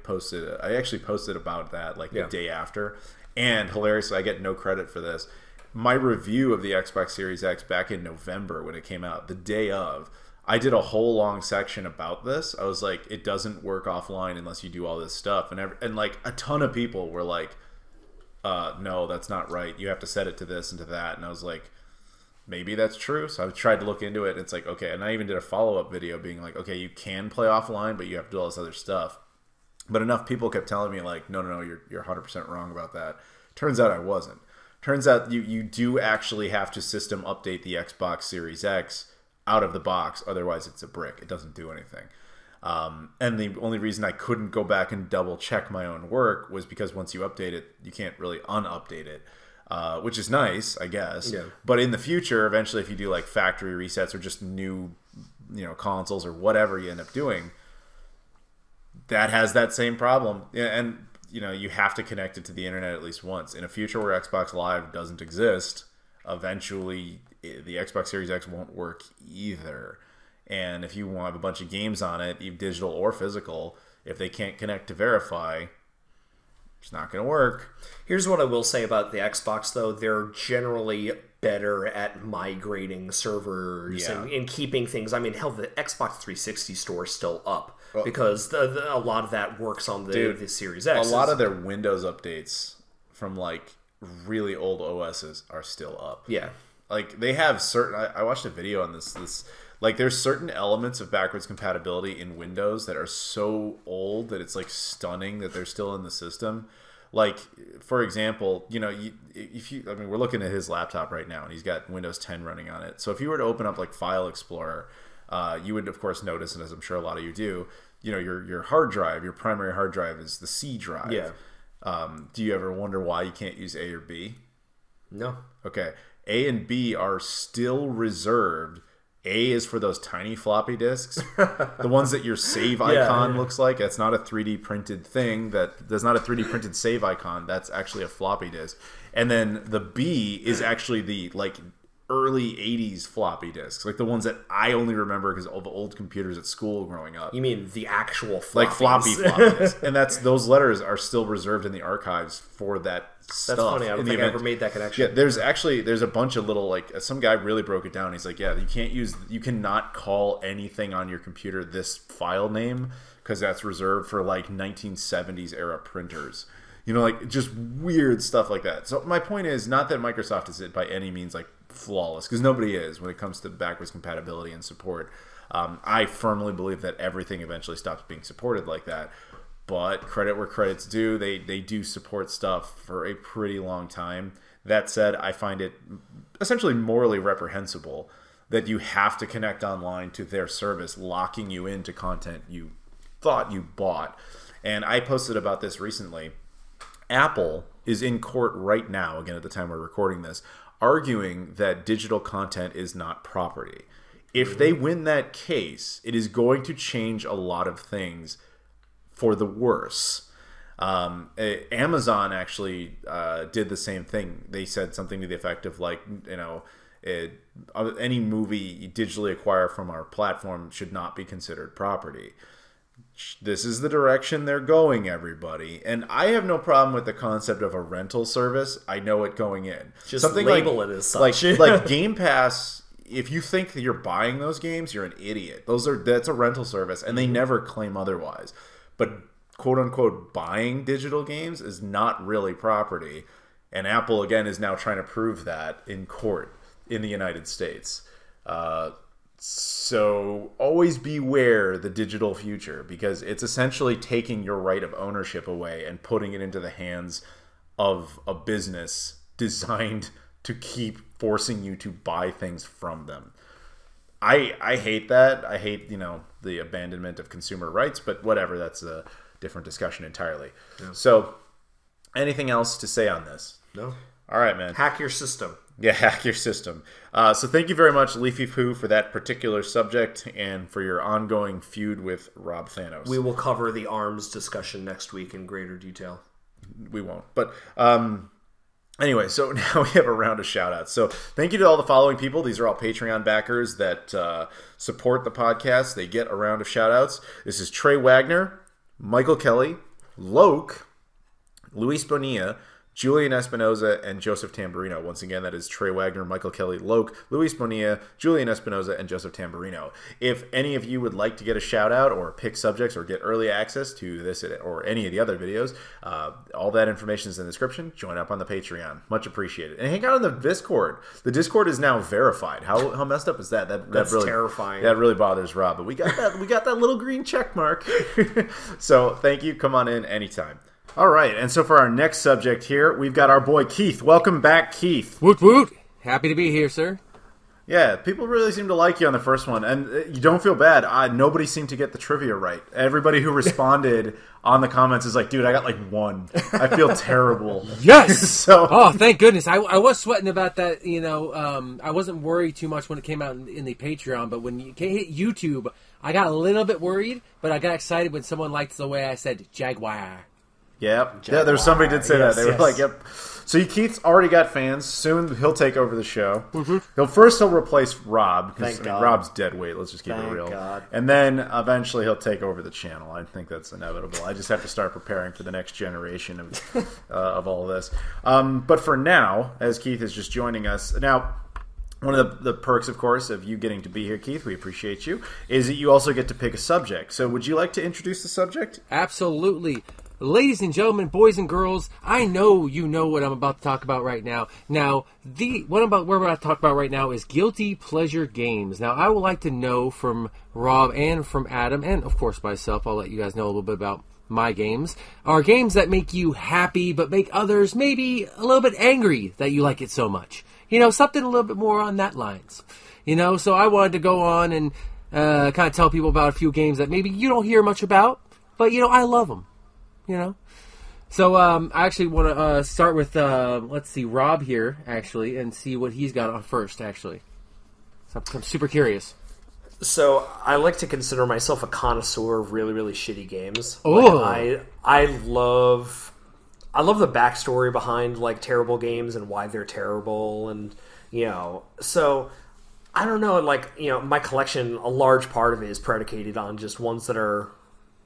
actually posted about that like the day after, and hilariously, I get no credit for this. My review of the Xbox Series X back in November when it came out, the day of, I did a whole long section about this. I was like, it doesn't work offline unless you do all this stuff. And like a ton of people were like, no, that's not right. You have to set it to this and to that. And I was like, maybe that's true. So I tried to look into it. And it's like, okay. And I even did a follow-up video being like, okay, you can play offline, but you have to do all this other stuff. But enough people kept telling me like, no, you're 100% wrong about that. Turns out I wasn't. Turns out you do actually have to system update the Xbox Series X out of the box, otherwise it's a brick. It doesn't do anything. And the only reason I couldn't go back and double check my own work was because once you update it, you can't really unupdate it, which is nice, I guess. Yeah. But in the future, eventually, if you do like factory resets or just new, consoles or whatever you end up doing, that has that same problem. And you have to connect it to the internet at least once. In a future where Xbox Live doesn't exist, eventually the Xbox Series X won't work either. And if you want a bunch of games on it, either digital or physical, if they can't connect to verify, it's not going to work. Here's what I will say about the Xbox, though. They're generally better at migrating servers and keeping things. I mean, hell, the Xbox 360 store is still up because a lot of that works on the Series X. A lot of their Windows updates from like really old OSs are still up. Yeah. Like they have certain. I watched a video on this. Like there's certain elements of backwards compatibility in Windows that are so old that it's like stunning that they're still in the system. Like for example, we're looking at his laptop right now and he's got Windows 10 running on it. So if you were to open up like File Explorer, you would of course notice, and as I'm sure a lot of you do, your hard drive, your primary hard drive is the C drive. Yeah. Do you ever wonder why you can't use A or B? No. Okay. A and B are still reserved. A is for those tiny floppy disks, the ones that your save icon looks like. That's not a 3D printed thing. That's not a 3D printed save icon. That's actually a floppy disk. And then the B is actually the like early 80s floppy disks, like the ones that I only remember because of old computers at school growing up. You mean the actual floppies? Like floppy disks. And those letters are still reserved in the archives for that stuff. That's funny. I don't think I ever made that connection. Yeah, there's a bunch of little, like, some guy really broke it down. He's like, yeah, you cannot call anything on your computer this file name because that's reserved for like 1970s era printers. Like just weird stuff like that. So my point is not that Microsoft is by any means like flawless, because nobody is when it comes to backwards compatibility and support. I firmly believe that everything eventually stops being supported like that. but credit where credit's due. They do support stuff for a pretty long time. That said, I find it essentially morally reprehensible that you have to connect online to their service, locking you into content you thought you bought. And I posted about this recently. Apple is in court right now, again at the time we're recording this, arguing that digital content is not property. If they win that case, it is going to change a lot of things for the worse. Amazon actually did the same thing. They said something to the effect of like, any movie you digitally acquire from our platform should not be considered property. This is the direction they're going, everybody. And I have no problem with the concept of a rental service. I know it going in. Just something label it as such. Like Game Pass, if you think that you're buying those games, you're an idiot. That's a rental service, and they never claim otherwise. But quote-unquote buying digital games is not really property. And Apple, again, is now trying to prove that in court in the United States. So always beware the digital future, because it's essentially taking your right of ownership away and putting it into the hands of a business designed to keep forcing you to buy things from them. I hate that. I hate, the abandonment of consumer rights, but whatever, that's a different discussion entirely. Yeah. So anything else to say on this? No. All right, man. Hack your system. Yeah, hack your system. So thank you very much, Leafy Poo, for that particular subject and for your ongoing feud with Rob Thanos. We will cover the ARMS discussion next week in greater detail. We won't. But anyway, so now we have a round of shout-outs. So thank you to all the following people. These are all Patreon backers that support the podcast. They get a round of shout-outs. This is Trey Wagner, Michael Kelly, Loke, Luis Bonilla, Julian Espinoza, and Joseph Tamburino. Once again, that is Trey Wagner, Michael Kelly, Loke, Luis Bonilla, Julian Espinoza, and Joseph Tamburino. If any of you would like to get a shout-out or pick subjects or get early access to this or any of the other videos, all that information is in the description. Join up on the Patreon. Much appreciated. And hang out on the Discord. The Discord is now verified. How messed up is that? That's really terrifying. That really bothers Rob. But we got that little green check mark. So thank you. Come on in anytime. All right, and so for our next subject here, we've got our boy Keith. Welcome back, Keith. Woot woot. Happy to be here, sir. Yeah, people really seem to like you on the first one, and you don't feel bad. Nobody seemed to get the trivia right. Everybody who responded on the comments is like, dude, I got like one. I feel terrible. Yes! Oh, thank goodness. I was sweating about that, I wasn't worried too much when it came out in the Patreon, but when you hit YouTube, I got a little bit worried, but I got excited when someone liked the way I said Jaguar. Yep. Yeah, there's somebody did say that. They were like, yep. So Keith's already got fans. Soon he'll take over the show. Mm-hmm. He'll replace Rob, because Rob's dead weight. Let's just keep it real. God. And then eventually he'll take over the channel. I think that's inevitable. I just have to start preparing for the next generation of all of this. But for now, as Keith is just joining us now. One of the perks, of course, of you getting to be here, Keith, we appreciate you, is that you also get to pick a subject. So would you like to introduce the subject? Absolutely. Ladies and gentlemen, boys and girls, I know you know what I'm about to talk about right now. Now, we're about to talk about right now is guilty pleasure games. Now, I would like to know from Rob and from Adam, and of course myself, I'll let you guys know a little bit about my games, are games that make you happy but make others maybe a little bit angry that you like it so much. Something a little bit more on that lines. So I wanted to go on and kind of tell people about a few games that maybe you don't hear much about, but, I love them. So I actually want to start with let's see, Rob here actually, and see what he's got on first actually. So I'm super curious. So I like to consider myself a connoisseur of really, really shitty games. Oh, like, I love the backstory behind like terrible games and why they're terrible, and so I don't know, like my collection, a large part of it is predicated on just ones that are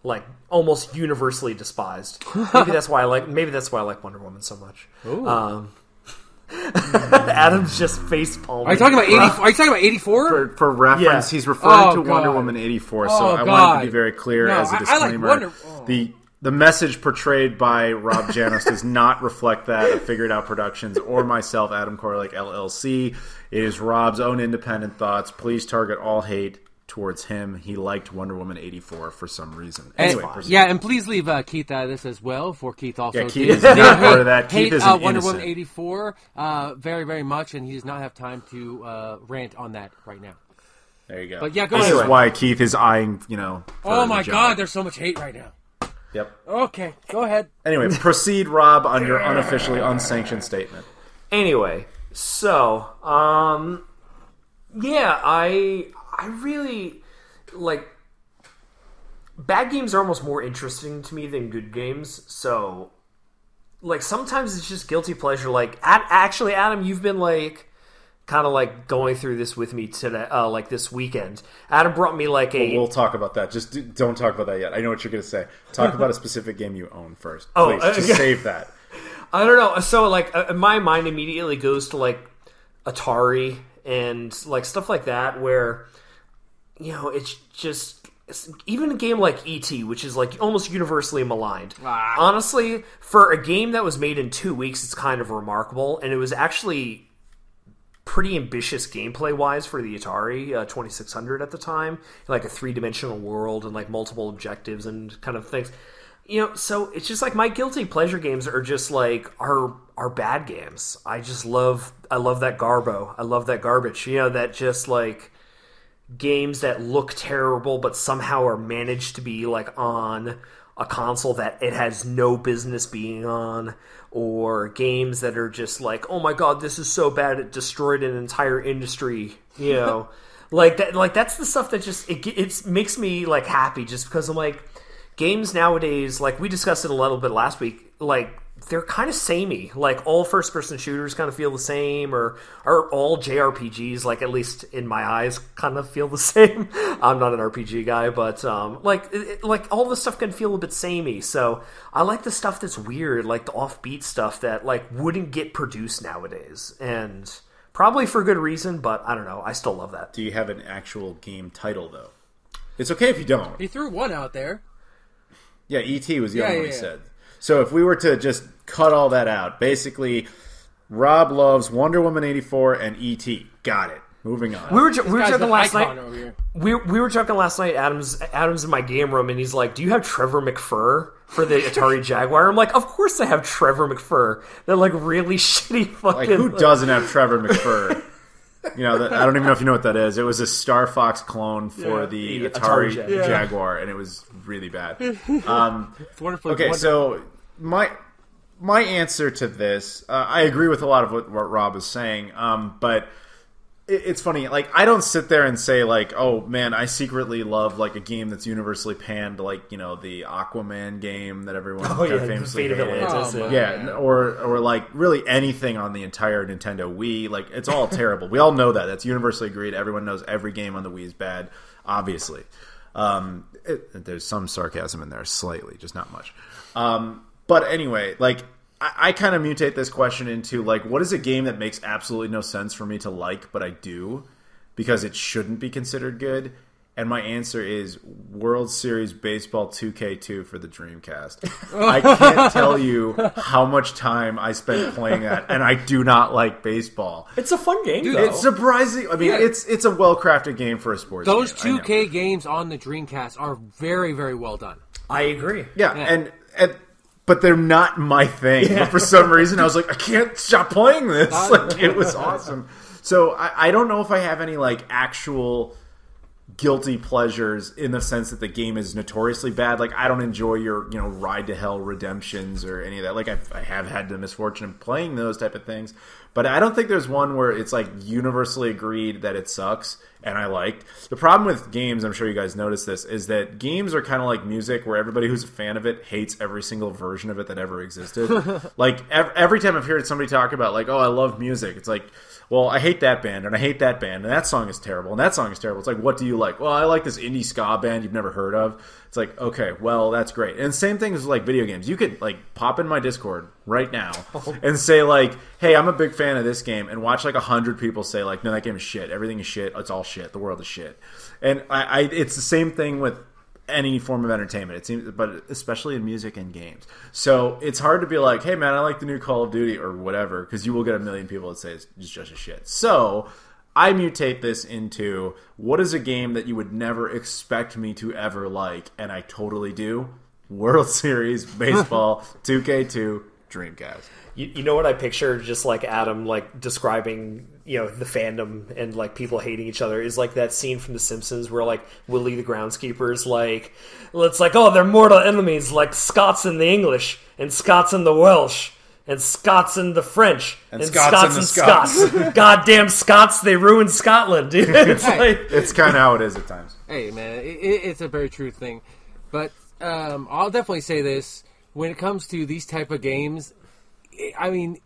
like almost universally despised. Maybe that's why I like Wonder Woman so much. Adam's just face palming. Are you talking about 84? For reference, he's referring to Wonder Woman 84. So I wanted to be very clear as a disclaimer. The message portrayed by Rob Janos does not reflect that of Figure It Out Productions or myself, Adam Koralik, LLC. It is Rob's own independent thoughts. Please target all hate towards him. He liked Wonder Woman 84 for some reason. Anyway, and please leave Keith out of this as well. For Keith also, Keith is not part of that. Keith is Wonder Woman 84 very, very much, and he does not have time to rant on that right now. There you go. But yeah, go this ahead. is why Keith is eyeing, oh my God, there's so much hate right now. Yep. Okay, go ahead. Anyway, proceed, Rob, on your unofficially unsanctioned statement. Anyway, so, yeah, I really, like, bad games are almost more interesting to me than good games, so, like, sometimes it's just guilty pleasure. Like, actually, Adam, you've been, like, kind of, like, going through this with me today, like, this weekend. Adam brought me, like, We'll talk about that. Just don't talk about that yet. I know what you're going to say. Talk about a specific game you own first. Please, just save that. I don't know. So, like, my mind immediately goes to, like, Atari and, like, stuff like that where, it's just... even a game like E.T., which is, like, almost universally maligned. Honestly, for a game that was made in 2 weeks, it's kind of remarkable. And it was actually pretty ambitious gameplay-wise for the Atari 2600 at the time. Like, a three-dimensional world and, like, multiple objectives and kind of things. So it's just like my guilty pleasure games are just like are bad games. I love that garbo. I love that garbage. That just like games that look terrible but somehow are managed to be like on a console that it has no business being on, or games that are just like, oh my God, this is so bad it destroyed an entire industry. Like that. Like that's the stuff that just it makes me like happy just because I'm like. Games nowadays, like we discussed it a little bit last week, like they're kind of samey. Like all first-person shooters kind of feel the same, or all JRPGs, like at least in my eyes, kind of feel the same. I'm not an RPG guy, but like all this stuff can feel a bit samey. So I like the stuff that's weird, like the offbeat stuff that like wouldn't get produced nowadays, and probably for good reason. But I don't know, I still love that. Do you have an actual game title though? It's okay if you don't. He threw one out there. Yeah, E.T. was the only one he said. So if we were to just cut all that out, basically, Rob loves Wonder Woman 84 and E.T. Got it. Moving on. We were joking last night. We were joking last night. Adam's in my game room, and he's like, "Do you have Trevor McFur for the Atari Jaguar?" I'm like, "Of course I have Trevor McFur." They're like really shitty fucking. Like who doesn't have Trevor McFur? I don't even know if you know what that is. It was a Star Fox clone for the Atari Jaguar, and it was really bad. It's wonderful. Okay, so my answer to this, I agree with a lot of what Rob is saying, but it's funny. Like, I don't sit there and say, like, oh, man, I secretly love, like, a game that's universally panned, like, the Aquaman game that everyone famously hated. Or, like, really anything on the entire Nintendo Wii. Like, it's all terrible. We all know that. That's universally agreed. Everyone knows every game on the Wii is bad, obviously. There's some sarcasm in there, slightly, just not much. But anyway, like... I kind of mutate this question into, like, what is a game that makes absolutely no sense for me to like, but I do, because it shouldn't be considered good? And my answer is World Series Baseball 2K2 for the Dreamcast. I can't tell you how much time I spent playing that, and I do not like baseball. It's a fun game, though. It's surprising. I mean, it's a well-crafted game for a sports game. Those 2K games on the Dreamcast are very, very well done. I agree. Yeah. And but they're not my thing. Yeah. But for some reason, I was like, I can't stop playing this. Like, it was awesome. So I don't know if I have any like actual guilty pleasures in the sense that the game is notoriously bad. Like, I don't enjoy your Ride to Hell Redemptions or any of that. Like, I have had the misfortune of playing those type of things, but I don't think there's one where it's like universally agreed that it sucks and I liked. The problem with games, I'm sure you guys noticed this, is that games are kind of like music where everybody who's a fan of it hates every single version of it that ever existed. Like, every time I've heard somebody talk about, like, oh, I love music, it's like, well, I hate that band, and I hate that band, and that song is terrible, and that song is terrible. It's like, what do you like? Well, I like this indie ska band you've never heard of. It's like, okay, well, that's great. And same thing is like video games. You could, like, pop in my Discord right now and say, like, hey, I'm a big fan of this game, and watch, like, 100 people say, like, no, that game is shit. Everything is shit. It's all shit. The world is shit. And it's the same thing with any form of entertainment, it seems, but especially in music and games. So it's hard to be like, hey, man, I like the new Call of Duty or whatever, because you will get a million people that say it's just a shit. So I mutate this into, what is a game that you would never expect me to ever like, and I totally do? World Series Baseball 2K2 Dreamcast. You know what I picture? Just like Adam, like describing, the fandom and like people hating each other is like that scene from The Simpsons where like Willie the groundskeeper's like, it's like, oh, they're mortal enemies, like Scots and the English and Scots and the Welsh and Scots and the French and Scots and Scots. Goddamn Scots! They ruined Scotland, dude. It's kind of how it is at times. Hey, man, it's a very true thing, but I'll definitely say this: when it comes to these type of games. I mean,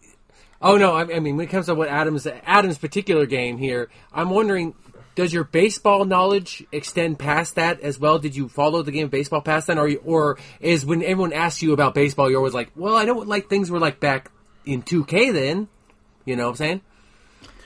when it comes to what Adam's particular game here, I'm wondering, does your baseball knowledge extend past that as well? Did you follow the game of baseball past that, or is when everyone asks you about baseball, you're always like, well, I know what like things were like back in 2K then, you know what I'm saying?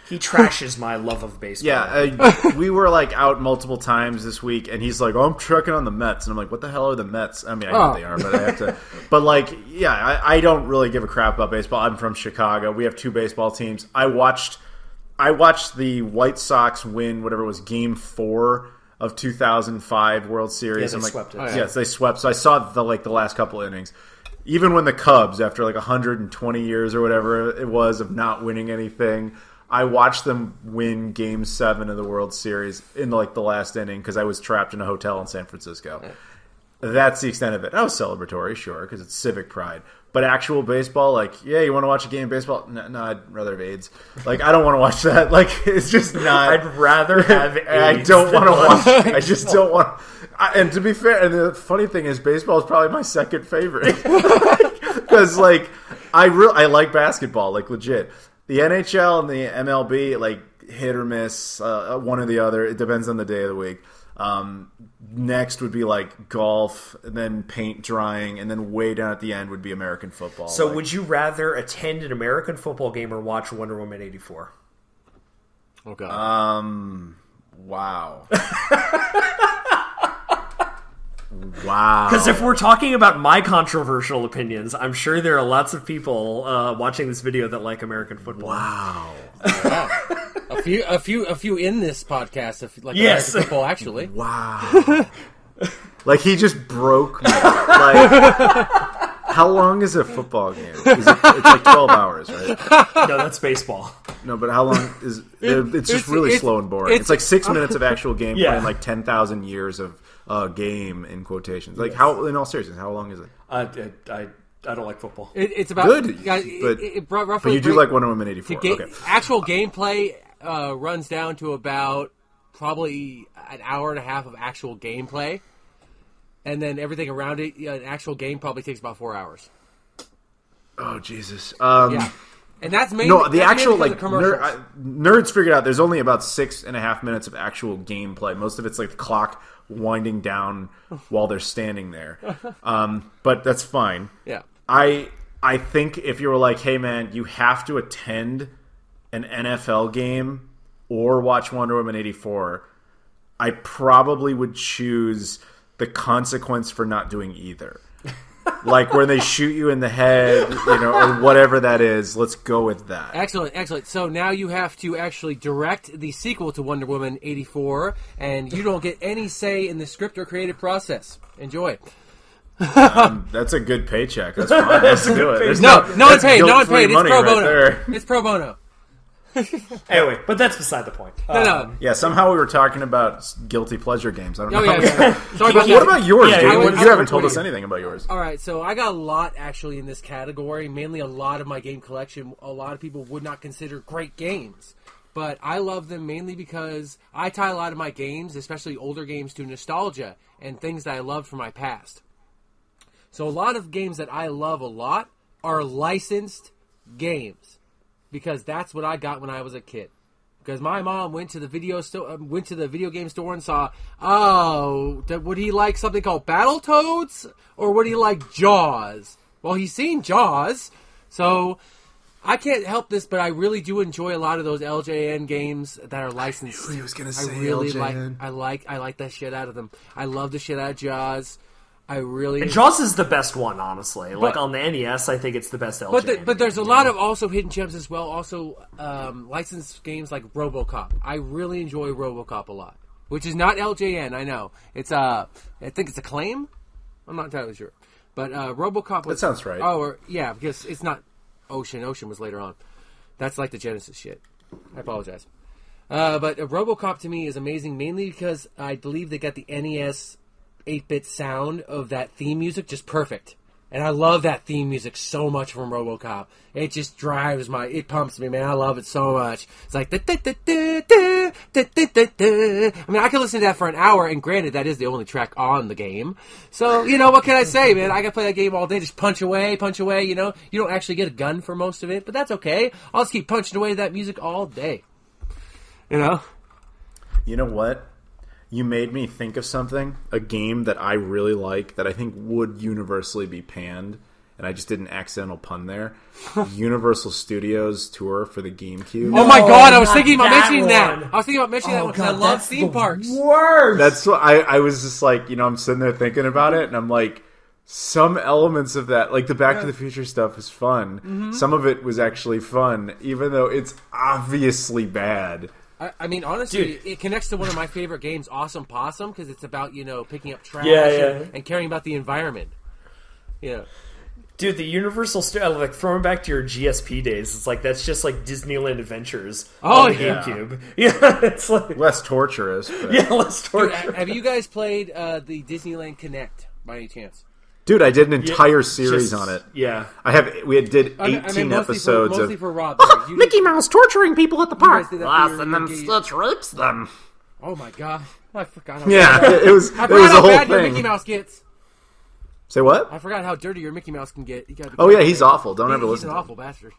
He trashes my love of baseball. Yeah, we were like out multiple times this week, and he's like, "Oh, I'm checking on the Mets," and I'm like, "What the hell are the Mets?" I mean, I know what they are, but I have to. But like, yeah, I don't really give a crap about baseball. I'm from Chicago. We have 2 baseball teams. I watched the White Sox win whatever it was, Game 4 of 2005 World Series. Yeah, they swept it. Yes, they swept. So I saw the last couple innings. Even when the Cubs, after like 120 years or whatever it was of not winning anything, I watched them win Game 7 of the World Series in like the last inning because I was trapped in a hotel in San Francisco. Yeah. That's the extent of it. I was celebratory, sure, because it's civic pride. But actual baseball, like, yeah, you want to watch a game of baseball? No, I'd rather have AIDS. Like, I don't want to watch that. Like, it's just not. I'd rather have AIDS. I don't want to watch. I just don't want. And to be fair, and the funny thing is, baseball is probably my second favorite because, like, I like basketball, like legit. The NHL and the MLB, like, hit or miss, one or the other. It depends on the day of the week. Next would be, like, golf, and then paint drying, and then way down at the end would be American football. So would you rather attend an American football game or watch Wonder Woman 84? Okay. Wow. Wow. Because if we're talking about my controversial opinions, I'm sure there are lots of people watching this video that like American football. Wow. A few in this podcast, yes. American football, actually. Wow. Like, he just broke me. Like, how long is a football game? It's like 12 hours, right? No, that's baseball. No, but how long is it's just really slow and boring. It's like 6 minutes of actual gameplay and like 10,000 years of game in quotations. Like, how, in all seriousness, how long is it? I don't like football. It's about good, roughly. But you do like Wonder Woman 84. Okay. Actual gameplay runs down to about probably an hour and a half of actual gameplay, and then everything around it. An actual game probably takes about 4 hours. Oh Jesus! Yeah, and that's mainly the actual like commercials. Nerds figured out there's only about 6.5 minutes of actual gameplay. Most of it's like the clock winding down while they're standing there. But that's fine. Yeah. I think if you were like, hey man, you have to attend an NFL game or watch Wonder Woman 84, I probably would choose the consequence for not doing either. Like where they shoot you in the head, or whatever that is. Let's go with that. Excellent. So now you have to actually direct the sequel to Wonder Woman 84, and you don't get any say in the script or creative process. Enjoy. That's a good paycheck. That's fine. Let's do it. No one paid. It's pro bono. It's pro bono. Anyway, but that's beside the point. No. Yeah, somehow we were talking about guilty pleasure games. I don't know. Yeah. Sorry about what about yours, Yeah, dude? I You haven't told us anything about yours. All right, so I got a lot actually in this category. Mainly a lot of my game collection. A lot of people would not consider great games, but I love them mainly because I tie a lot of my games, especially older games, to nostalgia and things that I loved from my past. So a lot of games that I love a lot are licensed games. Because that's what I got when I was a kid. Because my mom went to the video game store and saw, would he like something called Battletoads or would he like Jaws? Well, he's seen Jaws, so I can't help this, but I really do enjoy a lot of those LJN games that are licensed. I knew he was gonna say I really LJN. I like the shit out of them. I love the shit out of Jaws. And Jaws is the best one, honestly. Like on the NES, I think it's the best LJ. But there's a lot of also hidden gems as well. Also, licensed games like RoboCop. I really enjoy RoboCop a lot, which is not LJN. I know it's I think it's Acclaim. I'm not entirely sure, but RoboCop. That sounds right. Because it's not Ocean. Ocean was later on. That's like the Genesis shit. I apologize. But RoboCop to me is amazing, mainly because I believe they got the NES 8-bit sound of that theme music just perfect. And I love that theme music so much from RoboCop. It just it pumps me, man. I love it so much. It's like, I mean, I could listen to that for an hour, and granted, that is the only track on the game. So, what can I say, man? I can play that game all day, just punch away, You don't actually get a gun for most of it, but that's okay. I'll just keep punching away that music all day. You know what? You made me think of something, a game that I really like that I think would universally be panned, and I just did an accidental pun there. Universal Studios Tour for the GameCube. Oh my god, I was thinking about mentioning that. I was thinking about mentioning that because I love theme parks. Worst. That's what I was just like, I'm sitting there thinking about it, and I'm like, some elements of that, like the Back to the Future stuff, is fun. Mm-hmm. Some of it was actually fun, even though it's obviously bad. I mean, honestly, it connects to one of my favorite games, Awesome Possum, because it's about, picking up trash and caring about the environment. Dude, the Universal like throwing back to your GSP days, it's like that's just like Disneyland Adventures on the GameCube. Yeah, it's like less torturous. But... Yeah, less torturous. Dude, have you guys played the Disneyland Connect by any chance? Dude, I did an entire series on it. Yeah. We did 18 episodes mostly for Rob. Mickey Mouse torturing people at the park. And then Stitch rapes them. Oh my god. I forgot how it was a whole thing. Your Mickey Mouse gets. Say what? I forgot how dirty your Mickey Mouse can get. He's awful. Don't ever listen to him. He's an awful bastard.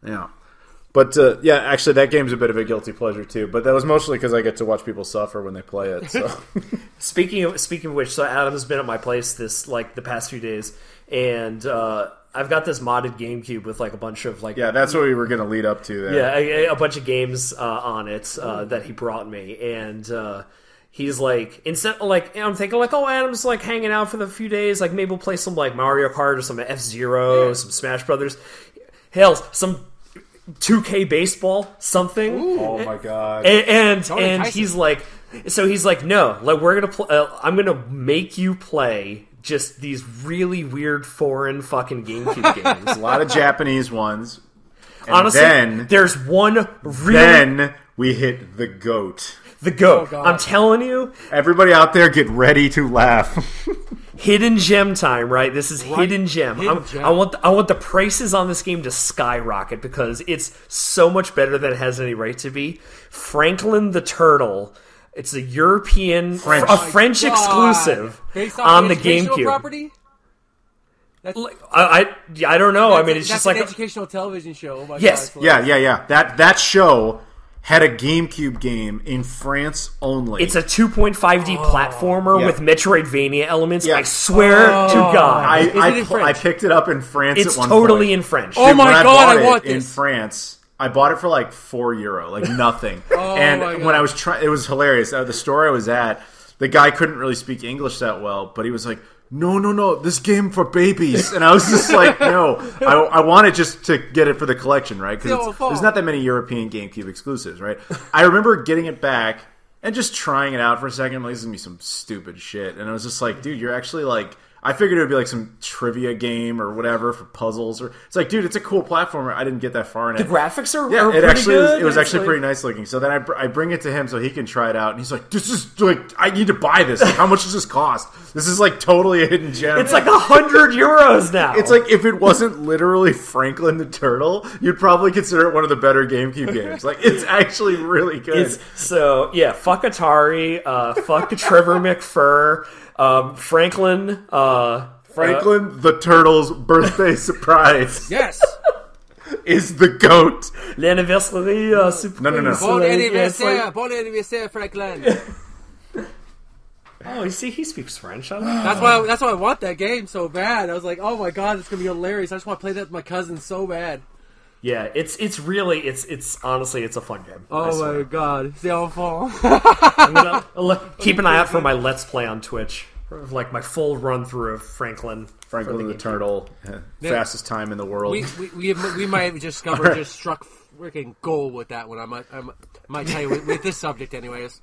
Yeah. But, actually, that game's a bit of a guilty pleasure, too. But that was mostly because I get to watch people suffer when they play it, so... Speaking of which, so Adam's been at my place the past few days, and I've got this modded GameCube with, a bunch of, Yeah, that's what we were going to lead up to there. Yeah, a bunch of games on it that he brought me, and... he's I'm thinking Adam's hanging out for the few days, maybe we'll play some Mario Kart or some F-Zero, some Smash Brothers. Hell, some 2K baseball, something. Ooh. Oh my god! And he's like, no, we're gonna play. I'm gonna make you play just these really weird foreign fucking GameCube games. A lot of Japanese ones. And honestly, there's one really. Then we hit the GOAT. The GOAT. Oh, I'm telling you. Everybody out there, get ready to laugh. Hidden gem time, right? This is hidden gem. I want the prices on this game to skyrocket because it's so much better than it has any right to be. Franklin the Turtle. It's a European, French exclusive on the GameCube. Property? I don't know. I mean, it's just an educational television show. Oh my yes. God, yeah. That show had a GameCube game in France only. It's a 2.5D platformer with Metroidvania elements. Yeah. I swear to God. I picked it up in France it's at one totally point. In French. Oh my God, I want this. In France, I bought it for €4, nothing. And when I was trying, it was hilarious. The store I was at, the guy couldn't really speak English that well, but he was like, no, this game for babies. And I was just like, no, I wanted just to get it for the collection, right? Because there's not that many European GameCube exclusives, right? I remember getting it back and just trying it out for a second. Like, this is going to be some stupid shit. And I was just like, dude, you're actually I figured it would be some trivia game or whatever for puzzles. Or it's dude, it's a cool platformer. I didn't get that far in it. The graphics are it pretty good. It was actually pretty nice looking. So then I bring it to him so he can try it out. And he's like, this is I need to buy this. How much does this cost? This is totally a hidden gem. It's €100 now. It's if it wasn't literally Franklin the Turtle, you'd probably consider it one of the better GameCube games. It's actually really good. Fuck Atari, fuck Trevor McFur. Franklin the Turtle's birthday surprise. Yes. Is the GOAT. L'anniversaire super. No. Bon anniversaire, Franklin. Oh, you see, he speaks French. That's why I want that game so bad. I was like, oh my god, it's gonna be hilarious. I just want to play that with my cousin so bad. Yeah, it's honestly it's a fun game. Oh my god, c'est enfant. I'm gonna keep an eye out for my Let's Play on Twitch. Like my full run through of Franklin the Turtle, fastest time in the world. We might have just struck freaking gold with that one. I might tell you with this subject, anyways.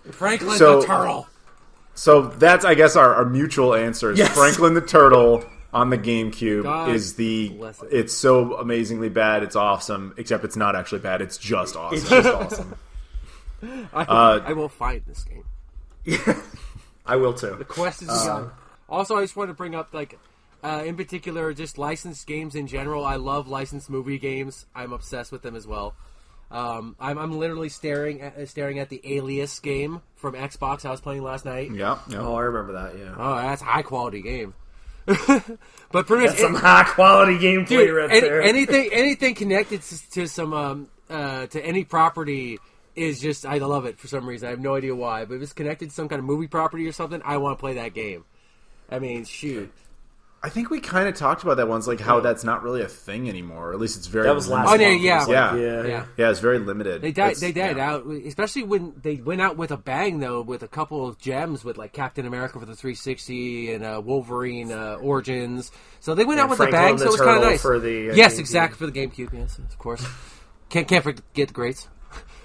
Franklin the Turtle. So that's, I guess, our mutual answers. Yes. Franklin the Turtle on the GameCube it's so amazingly bad, it's awesome. Except it's not actually bad; it's just awesome. It's just awesome. I will find this game. Yeah. I will too. The quest is begun. Also, I just want to bring up, in particular, just licensed games in general. I love licensed movie games. I'm obsessed with them as well. I'm literally staring at the Alias game from Xbox I was playing last night. Yeah. Oh, I remember that. Yeah. Oh, that's a high quality game. But pretty much some high quality gameplay right there. Anything connected to some to any property is just, I love it for some reason. I have no idea why, but if it's connected to some kind of movie property or something, I want to play that game. I mean, shoot. I think we kind of talked about that once, how that's not really a thing anymore. Or at least it's very. That was last month. Yeah. It's very limited. They died out, especially when they went out with a bang, though, with a couple of gems with Captain America for the 360 and Wolverine Origins. So they went out with a bang, so it was kind of nice. For the, yes, exactly, for the GameCube. Yes, of course. Can't forget the greats.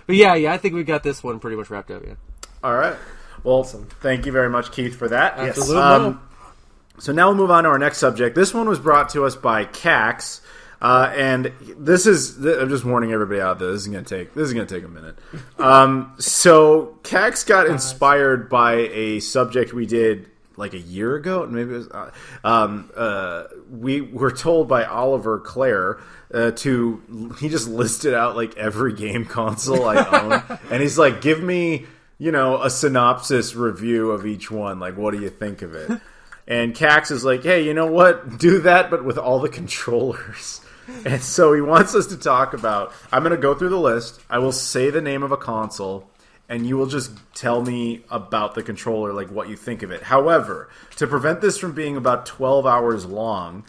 But yeah, I think we got this one pretty much wrapped up. Yeah. All right. Well, thank you very much, Keith, for that. Absolutely. So now we'll move on to our next subject. This one was brought to us by Cax, and this is. I'm just warning everybody out there. This is going to take a minute. So Cax got inspired by a subject we did a year ago. Maybe it was. We were told by Oliver Clare. He just listed out every game console I own, and he's like, "Give me, a synopsis review of each one. What do you think of it?" And Cax is like, "Hey, you know what? Do that, but with all the controllers." And so he wants us to talk about. I'm going to go through the list. I will say the name of a console, and you will just tell me about the controller, what you think of it. However, to prevent this from being about 12 hours long.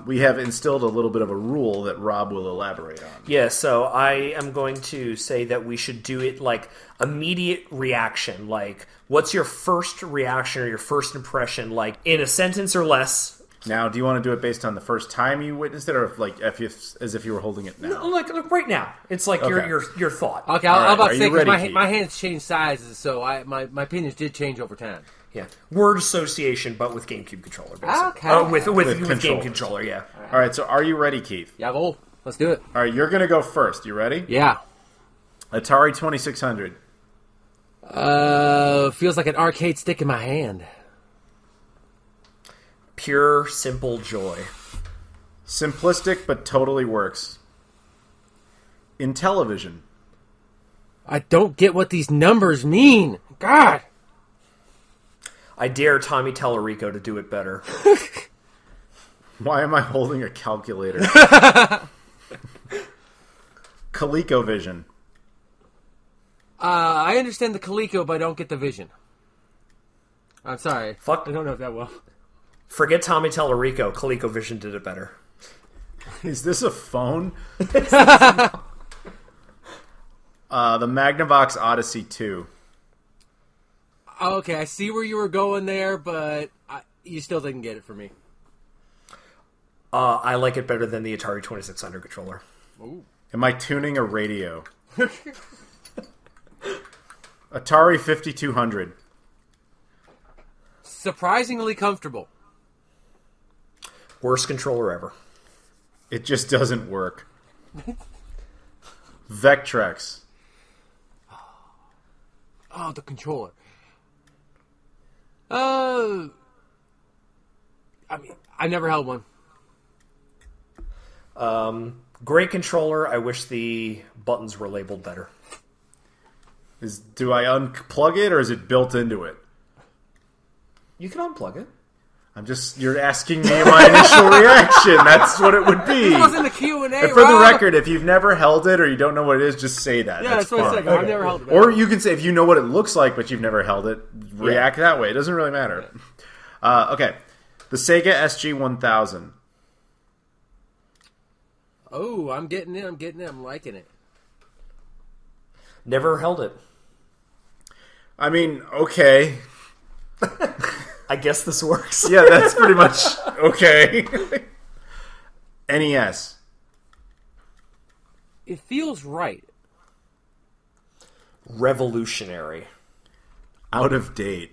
We have instilled a little bit of a rule that Rob will elaborate on. Yeah, so I am going to say that we should do it immediate reaction. What's your first reaction or your first impression, in a sentence or less? Now, do you want to do it based on the first time you witnessed it, or as if you were holding it now? No, right now. It's your thought. Okay, I'm about to say, because my hands change sizes, so my opinions did change over time. Yeah, word association, but with GameCube controller, basically. Okay. With game controller, yeah. All right, so are you ready, Keith? Yeah, well, let's do it. All right, you're going to go first. You ready? Yeah. Atari 2600. Feels like an arcade stick in my hand. Pure, simple joy. Simplistic, but totally works. Intellivision. I don't get what these numbers mean. God! I dare Tommy Tallarico to do it better. Why am I holding a calculator? ColecoVision. I understand the Coleco, but I don't get the vision. I'm sorry. Fuck. I don't know if that will. Forget Tommy Tallarico. ColecoVision did it better. Is this a phone? The Magnavox Odyssey 2. Okay, I see where you were going there, but you still didn't get it for me. I like it better than the Atari 2600 controller. Ooh. Am I tuning a radio? Atari 5200. Surprisingly comfortable. Worst controller ever. It just doesn't work. Vectrex. Oh, the controller. I mean, I never held one. Great controller. I wish the buttons were labeled better. Do I unplug it, or is it built into it? You can unplug it. You're asking me my initial reaction. That's what it would be. It wasn't a Q&A, and for the record, if you've never held it or you don't know what it is, just say that. Yeah, that's what I said. I've never held it. Or you can say, if you know what it looks like but you've never held it, react that way. It doesn't really matter. Okay. The Sega SG-1000. Oh, I'm getting it. I'm liking it. Never held it. I mean, okay. I guess this works. Yeah, that's pretty much okay. NES. It feels right. Revolutionary. Out of date.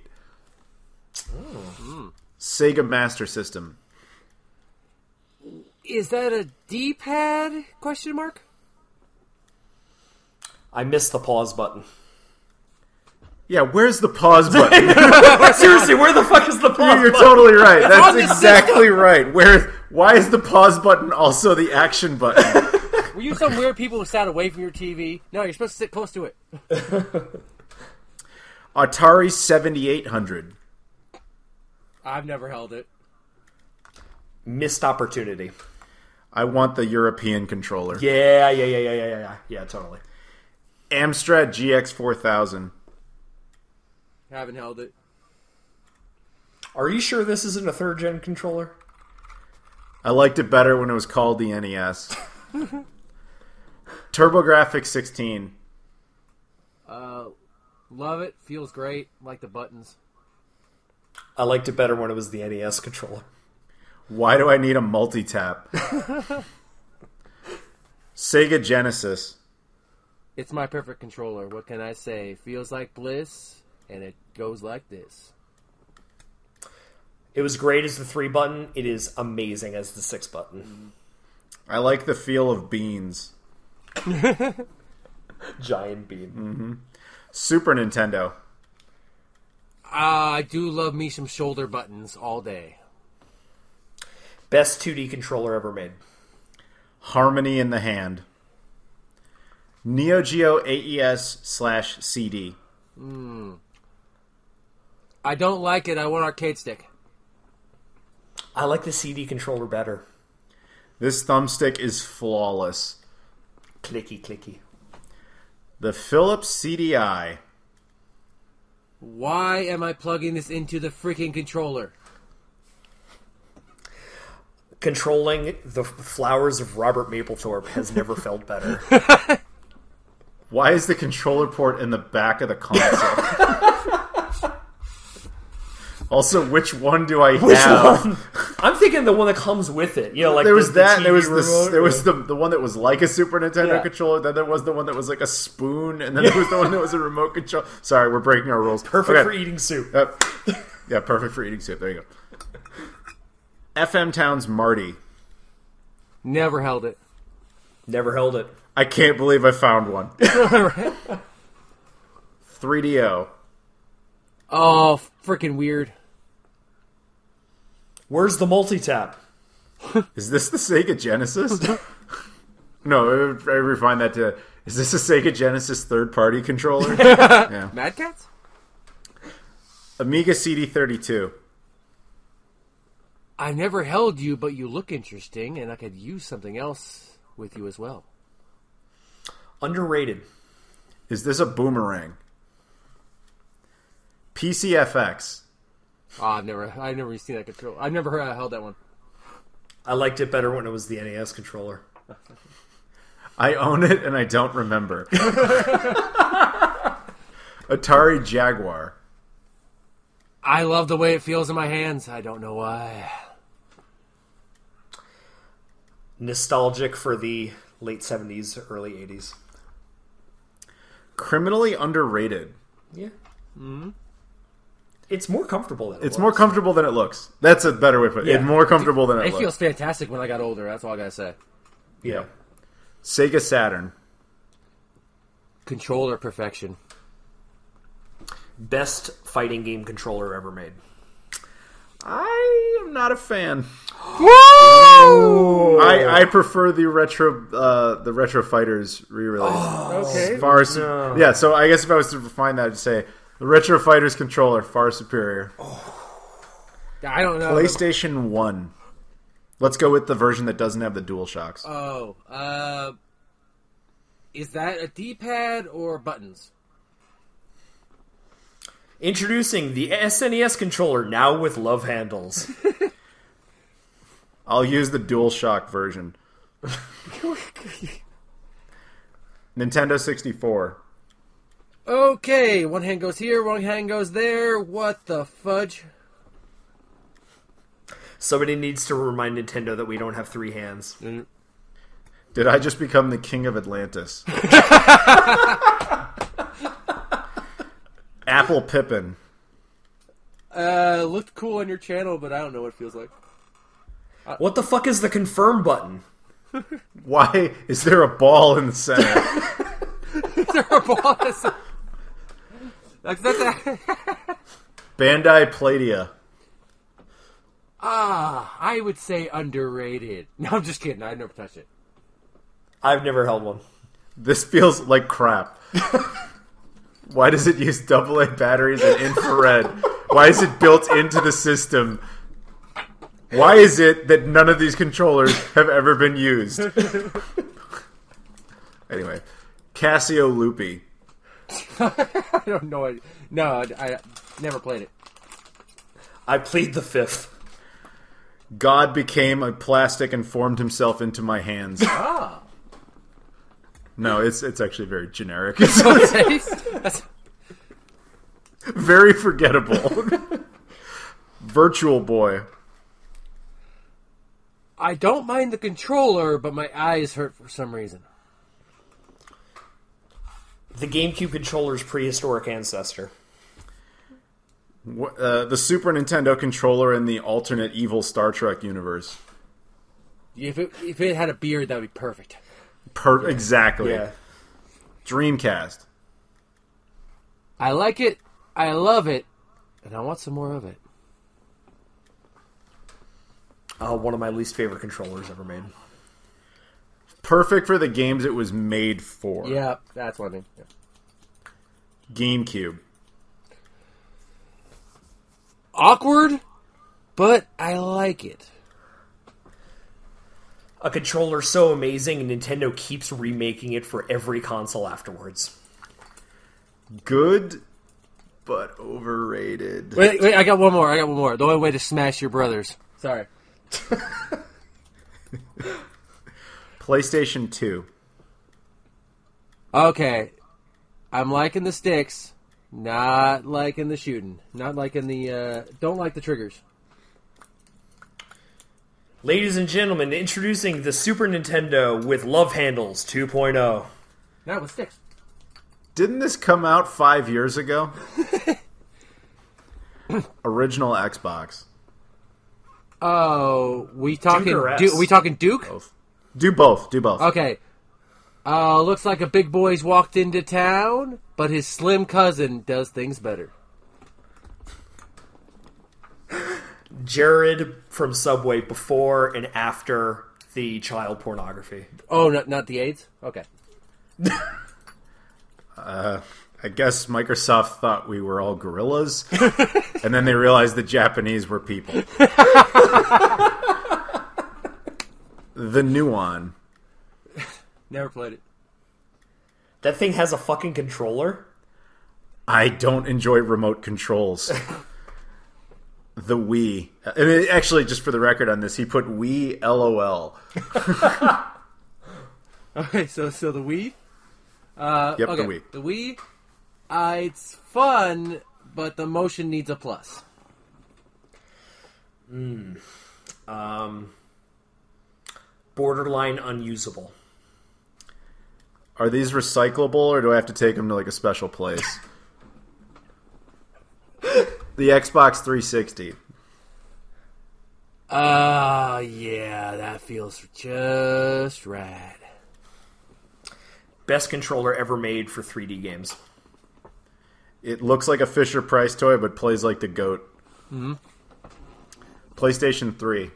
Sega Master System. Is that a D-pad? Question mark. I missed the pause button. Yeah, where's the pause button? Seriously, where the fuck is the pause You're button? totally right. on That's the exactly right. Why is the pause button also the action button? Were you some weird people who sat away from your TV? No, you're supposed to sit close to it. Atari 7800. I've never held it. Missed opportunity. I want the European controller. Yeah, totally. Amstrad GX 4000. Haven't held it. Are you sure this isn't a third-gen controller? I liked it better when it was called the NES. TurboGrafx 16. Love it. Feels great. Like the buttons. I liked it better when it was the NES controller. Why do I need a multi-tap? Sega Genesis. It's my perfect controller. What can I say? Feels like bliss, and it goes like this. It was great as the 3-button. It is amazing as the 6-button. I like the feel of beans. Giant bean. Mm-hmm. Super Nintendo. I do love me some shoulder buttons all day. Best 2D controller ever made. Harmony in the Hand. Neo Geo AES/CD. I don't like it. I want arcade stick. I like the CD controller better. This thumbstick is flawless. Clicky, clicky. The Philips CDI. Why am I plugging this into the freaking controller? Controlling the flowers of Robert Mapplethorpe has never felt better. Why is the controller port in the back of the console? Also, which one do I have? One? I'm thinking the one that comes with it. You know, like there was that, and there was remote, there was the one that was like a Super Nintendo Yeah. controller. Then there was the one that was like a spoon, and then there was the one that was a remote control. Sorry, we're breaking our rules. Perfect Okay. for eating soup. Yeah, perfect for eating soup. There you go. FM Town's Marty. Never held it. Never held it. I can't believe I found one. 3DO. Oh, freaking weird. Where's the multi-tap? Is this the Sega Genesis? No, I refine that to, is this a Sega Genesis third-party controller? Yeah. Mad Cats? Amiga CD32. I never held you, but you look interesting, and I could use something else with you as well. Underrated. Is this a boomerang? PCFX. Oh, I've never seen that control. I've never held that one. I liked it better when it was the NES controller. I own it and I don't remember. Atari Jaguar. I love the way it feels in my hands. I don't know why. Nostalgic for the late 70s, early 80s. Criminally underrated. Yeah. Mm-hmm. It's more comfortable than it It's looks. more comfortable than it looks. That's a better way to put it. Yeah. It's more comfortable than it It looks. feels fantastic when I got older. That's all I gotta say. Yeah. Sega Saturn. Controller perfection. Best fighting game controller ever made. I am not a fan. Woo! I prefer the retro fighters re-release. Okay. As far as, yeah, so I guess if I was to refine that, I'd say the retro fighters controller far superior. I don't know. PlayStation 1. Let's go with the version that doesn't have the DualShocks. Is that a D-pad or buttons? Introducing the SNES controller, now with love handles. I'll use the DualShock version. Nintendo 64. Okay, one hand goes here, one hand goes there. What the fudge? Somebody needs to remind Nintendo that we don't have 3 hands. Did I just become the king of Atlantis? Apple Pippin. Looked cool on your channel, but I don't know what it feels like. What the fuck is the confirm button? Why is there a ball in the center? Is there a ball? That's Bandai Pladia. I would say underrated. No, I'm just kidding. I never touched it. I've never held one. This feels like crap. Why does it use AA batteries and infrared? Why is it built into the system? Why is it that none of these controllers have ever been used? Anyway, Casio Loopy. I don't know. No, I never played it. I plead the 5th. God became a plastic and formed himself into my hands. Ah. No, it's actually very generic. That's... Very forgettable. Virtual Boy. I don't mind the controller, but my eyes hurt for some reason. The GameCube controller's prehistoric ancestor. The Super Nintendo controller in the alternate evil Star Trek universe. If it had a beard, that would be perfect. Exactly. Yeah. Dreamcast. I like it. I love it. And I want some more of it. One of my least favorite controllers ever made. Perfect for the games it was made for. Yeah, that's what I mean. Yeah. GameCube. Awkward, but I like it. A controller so amazing, and Nintendo keeps remaking it for every console afterwards. Good, but overrated. Wait, I got one more. The only way to smash your brothers. Sorry. PlayStation 2. Okay. I'm liking the sticks, not liking the shooting. Not liking the, don't like the triggers. Ladies and gentlemen, introducing the Super Nintendo with Love Handles 2.0. Not with sticks. Didn't this come out 5 years ago? Original Xbox. Oh, we talking Duke or S? Duke? We talking Duke? Both. Do both. Okay. Looks like a big boy's walked into town, but his slim cousin does things better. Jared from Subway before and after the child pornography. Oh, not the AIDS? Okay. I guess Microsoft thought we were all gorillas, and then they realized the Japanese were people. The Nuon. Never played it. That thing has a fucking controller? I don't enjoy remote controls. The Wii. And actually, just for the record on this, he put Wii LOL. Okay, so the Wii? Yep, okay. the Wii. The Wii, it's fun, but the motion needs a plus. Borderline unusable. Are these recyclable, or do I have to take them to like a special place? The Xbox 360. Yeah, that feels just rad. Best controller ever made for 3D games. It looks like a Fisher-Price toy, but plays like the GOAT. Mm-hmm. PlayStation 3.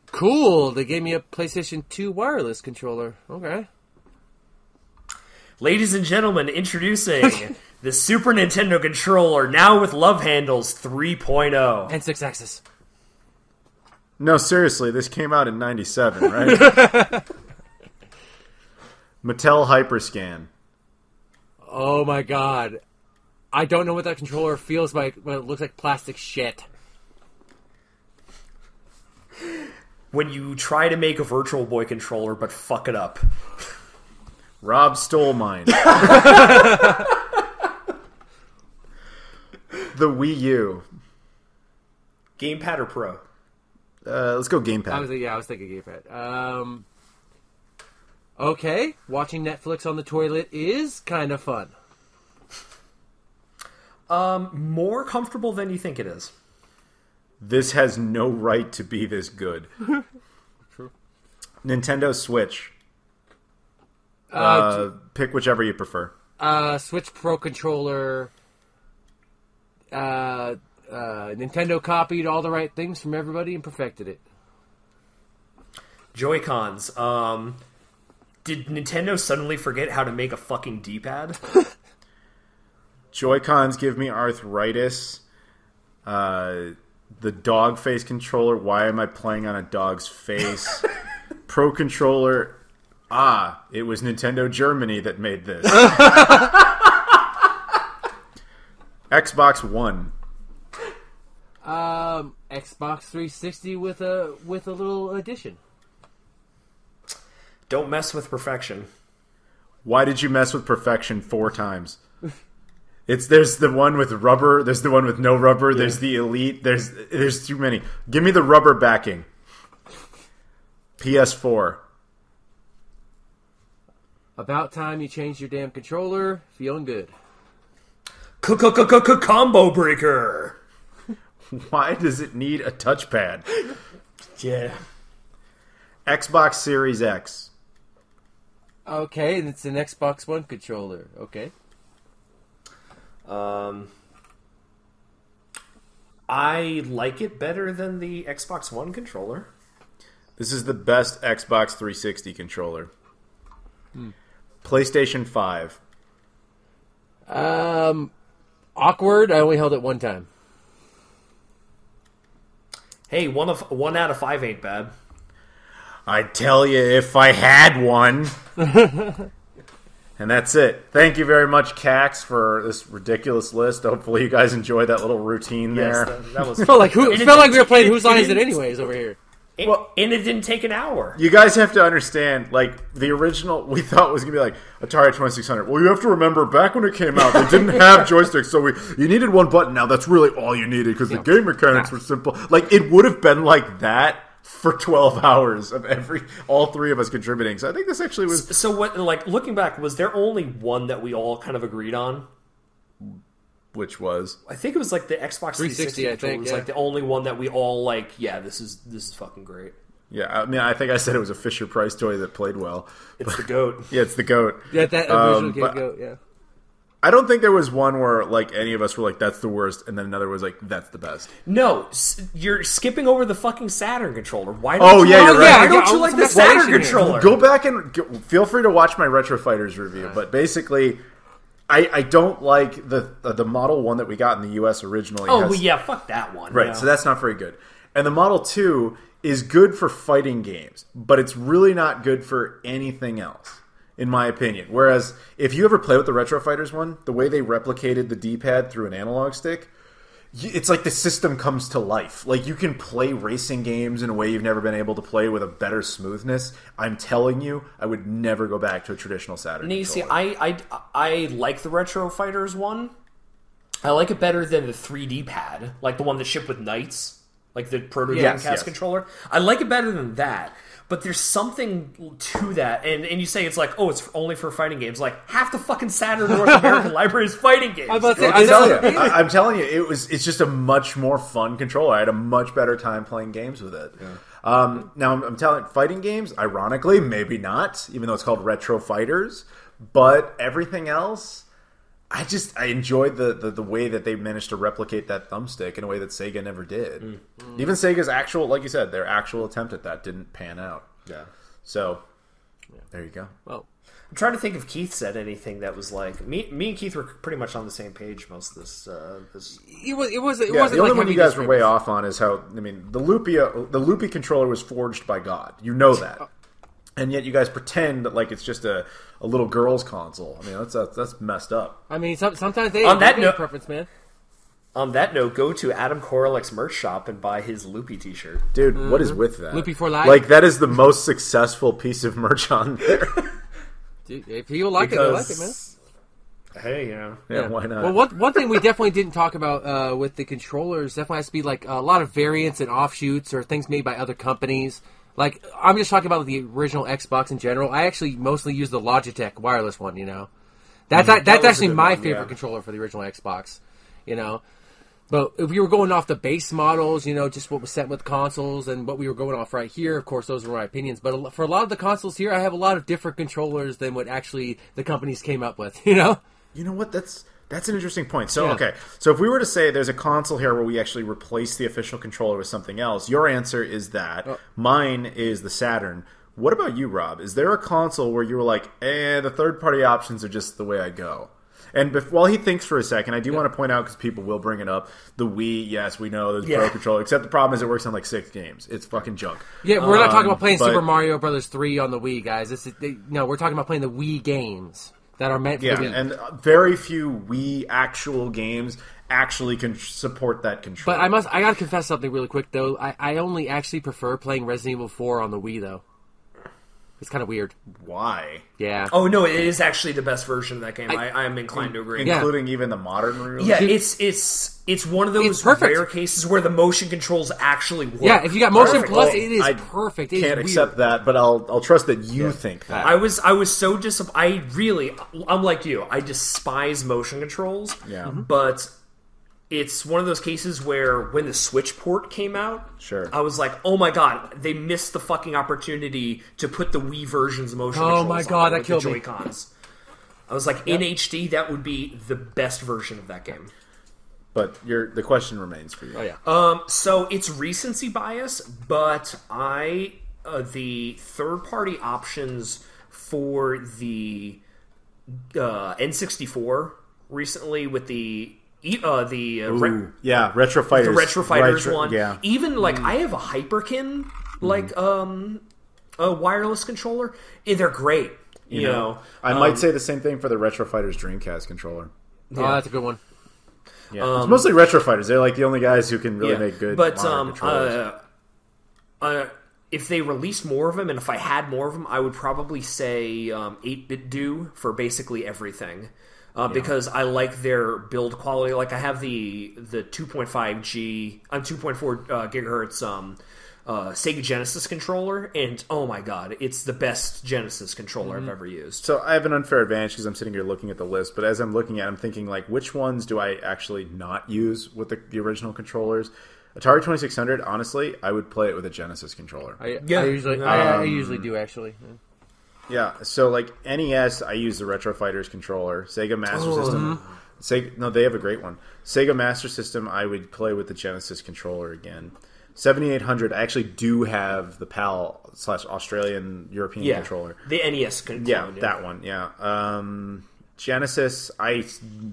Cool. They gave me a PlayStation 2 wireless controller. Okay. Ladies and gentlemen, introducing the Super Nintendo controller, now with Love Handles 3.0. And 6-axis. No, seriously, this came out in 97, right? Mattel Hyperscan. Oh my god. I don't know what that controller feels like when it looks like plastic shit. When you try to make a Virtual Boy controller but fuck it up. Rob stole mine. The Wii U. Gamepad or Pro? Let's go gamepad. I was thinking gamepad. Okay, watching Netflix on the toilet is kind of fun. More comfortable than you think it is. This has no right to be this good. True. Nintendo Switch. Pick whichever you prefer. Switch Pro controller. Nintendo copied all the right things from everybody and perfected it. Joy-Cons. Did Nintendo suddenly forget how to make a fucking D-pad? Joy-Cons give me arthritis. The dog face controller. Why am I playing on a dog's face? Pro controller. It was Nintendo Germany that made this. Xbox One. Xbox 360 with a little addition. Don't mess with perfection. Why did you mess with perfection 4 times? There's the one with rubber, there's the one with no rubber, there's the Elite, there's too many. Give me the rubber backing. PS4. About time you changed your damn controller. Feeling good. Combo breaker. Why does it need a touchpad? Yeah. Xbox Series X. Okay, and it's an Xbox One controller. Okay. I like it better than the Xbox One controller. This is the best Xbox 360 controller. PlayStation 5. Awkward. I only held it one time. Hey, one out of 5 ain't bad. I tell you, if I had one. And that's it. Thank you very much, Cax, for this ridiculous list. Hopefully you guys enjoyed that little routine there. That was felt like we were playing Whose Line Is It Anyways over here. And it didn't take an hour. You guys have to understand, like, the original, we thought was going to be like Atari 2600. Well, you have to remember, back when it came out, they didn't have joysticks, so you needed one button. Now, that's really all you needed, because the game mechanics were simple. Like, it would have been like that for 12 hours of all 3 of us contributing. So I think this actually was... So, what? Like, looking back, was there only one that we all kind of agreed on? Which was? I think it was like the Xbox 360. I think was like the only one that we all like. Yeah, this is fucking great. Yeah, I mean, I think I said it was a Fisher Price toy that played well. It's the GOAT. Yeah, it's the GOAT. Yeah, that original game GOAT. Yeah. I don't think there was one where like any of us were like, "That's the worst," and then another was like, "That's the best." No, you're skipping over the fucking Saturn controller. Why? You're right. Why don't you like the Saturn controller? Go back and feel free to watch my Retro Fighters review. But basically, I don't like the Model 1 that we got in the U.S. originally. Oh, well, yeah, fuck that one. Right, so that's not very good. And the Model 2 is good for fighting games, but it's really not good for anything else, in my opinion. Whereas, if you ever play with the Retro Fighters one, the way they replicated the D-pad through an analog stick, it's like the system comes to life. Like, you can play racing games in a way you've never been able to play with a better smoothness. I'm telling you, I would never go back to a traditional Saturn controller. See, I like the Retro Fighters one. I like it better than the 3D pad, like the one that shipped with Knights, like the Proto Dreamcast controller. I like it better than that. But there's something to that, and you say it's like, oh, it's only for fighting games. Like, half the fucking Saturn North American library is fighting games. I'm telling you, it's just a much more fun controller. I had a much better time playing games with it. Yeah. Now, I'm telling you, fighting games, ironically, maybe not, even though it's called Retro Fighters, but everything else, I enjoyed the way that they managed to replicate that thumbstick in a way that Sega never did. Mm-hmm. Even Sega's actual, like you said, their actual attempt at that didn't pan out. Yeah. So, there you go. Well, I'm trying to think if Keith said anything that was like me and Keith were pretty much on the same page most of this. It wasn't. The only one you guys were way off on is how the Loopy controller was forged by God. You know that. And yet you guys pretend that like it's just a little girl's console. I mean, that's messed up. I mean, sometimes they on that note, preference, man. On that note, go to Adam Koralik's merch shop and buy his Loopy t-shirt. Dude, what is with that? Loopy for life. Like, that is the most successful piece of merch on there. Dude, if people like it, they like it, man. Hey, you know. Yeah, why not? Well, one thing we definitely didn't talk about with the controllers definitely has to be like a lot of variants and offshoots or things made by other companies. Like, I'm just talking about the original Xbox in general. I actually mostly use the Logitech wireless one, you know. That's actually my favorite controller for the original Xbox, you know. But if we were going off the base models, you know, just what was sent with consoles and what we were going off right here, of course, those were my opinions. But for a lot of the consoles here, I have a lot of different controllers than what actually the companies came up with, you know? You know what? That's an interesting point. So, okay. So if we were to say there's a console here where we actually replace the official controller with something else, your answer is that. Oh. Mine is the Saturn. What about you, Rob? Is there a console where you were like, the third-party options are just the way I go? And while he thinks for a second, I do want to point out, because people will bring it up, the Wii, yes, we know there's Pro Controller, except the problem is it works on like 6 games. It's fucking junk. Yeah, we're not talking about playing Super Mario Brothers 3 on the Wii, guys. No, we're talking about playing the Wii games that are meant for the Wii. And very few Wii actual games actually can support that control. But I gotta confess something really quick, though. I only actually prefer playing Resident Evil 4 on the Wii, though. It's kind of weird. Why? Yeah. Oh, no, it is actually the best version of that game. I am inclined to agree. Including even the modern release? Yeah, it's one of those rare cases where the motion controls actually work. Yeah, if you got Motion Plus, it is perfect. I can't accept that, but I'll trust that you think that. I was so disappointed. I'm like you. I despise motion controls. Yeah. But it's one of those cases where when the Switch port came out, sure, I was like, oh my god, they missed the fucking opportunity to put the Wii version's of motion controls on my god, that killed the Joy-Cons. I was like, in HD, that would be the best version of that game. But the question remains for you. Oh yeah. So it's recency bias, but the third-party options for the N64 recently with the Retro Fighters. The Retro Fighters one. Yeah. Even, like, I have a Hyperkin, a wireless controller. They're great. You know. I might say the same thing for the Retro Fighters Dreamcast controller. Yeah. Oh, that's a good one. Yeah. It's mostly Retro Fighters. They're, like, the only guys who can really make good controllers. If they released more of them, and if I had more of them, I would probably say 8-bit do for basically everything. Because I like their build quality. Like, I have the 2.5G, 2.4 gigahertz Sega Genesis controller, and oh my god, it's the best Genesis controller I've ever used. So I have an unfair advantage because I'm sitting here looking at the list, but as I'm looking at it, I'm thinking, like, which ones do I actually not use with the original controllers? Atari 2600, honestly, I would play it with a Genesis controller. I usually do, actually. Yeah, so like NES, I use the Retro Fighters controller. Sega Master System, they have a great one. Sega Master System, I would play with the Genesis controller again. 7800, I actually do have the PAL / Australian European controller. The NES controller. Yeah, that one. Yeah. Genesis, I